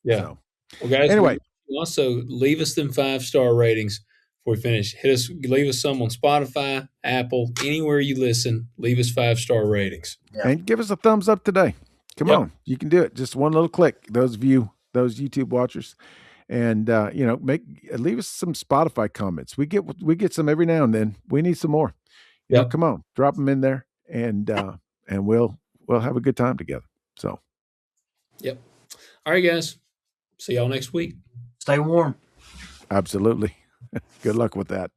Yeah. So, well, guys, anyway, also leave us them 5-star ratings before we finish. Leave us some on Spotify, Apple, anywhere you listen. Leave us 5-star ratings. And give us a thumbs up today. Come Yep. on, you can do it. Just one little click. Those YouTube watchers, and leave us some Spotify comments. We get some every now and then. We need some more. Yep. Come on, drop them in there, and we'll have a good time together. So, Yep. All right, guys. See y'all next week. Stay warm. absolutely. Good luck with that.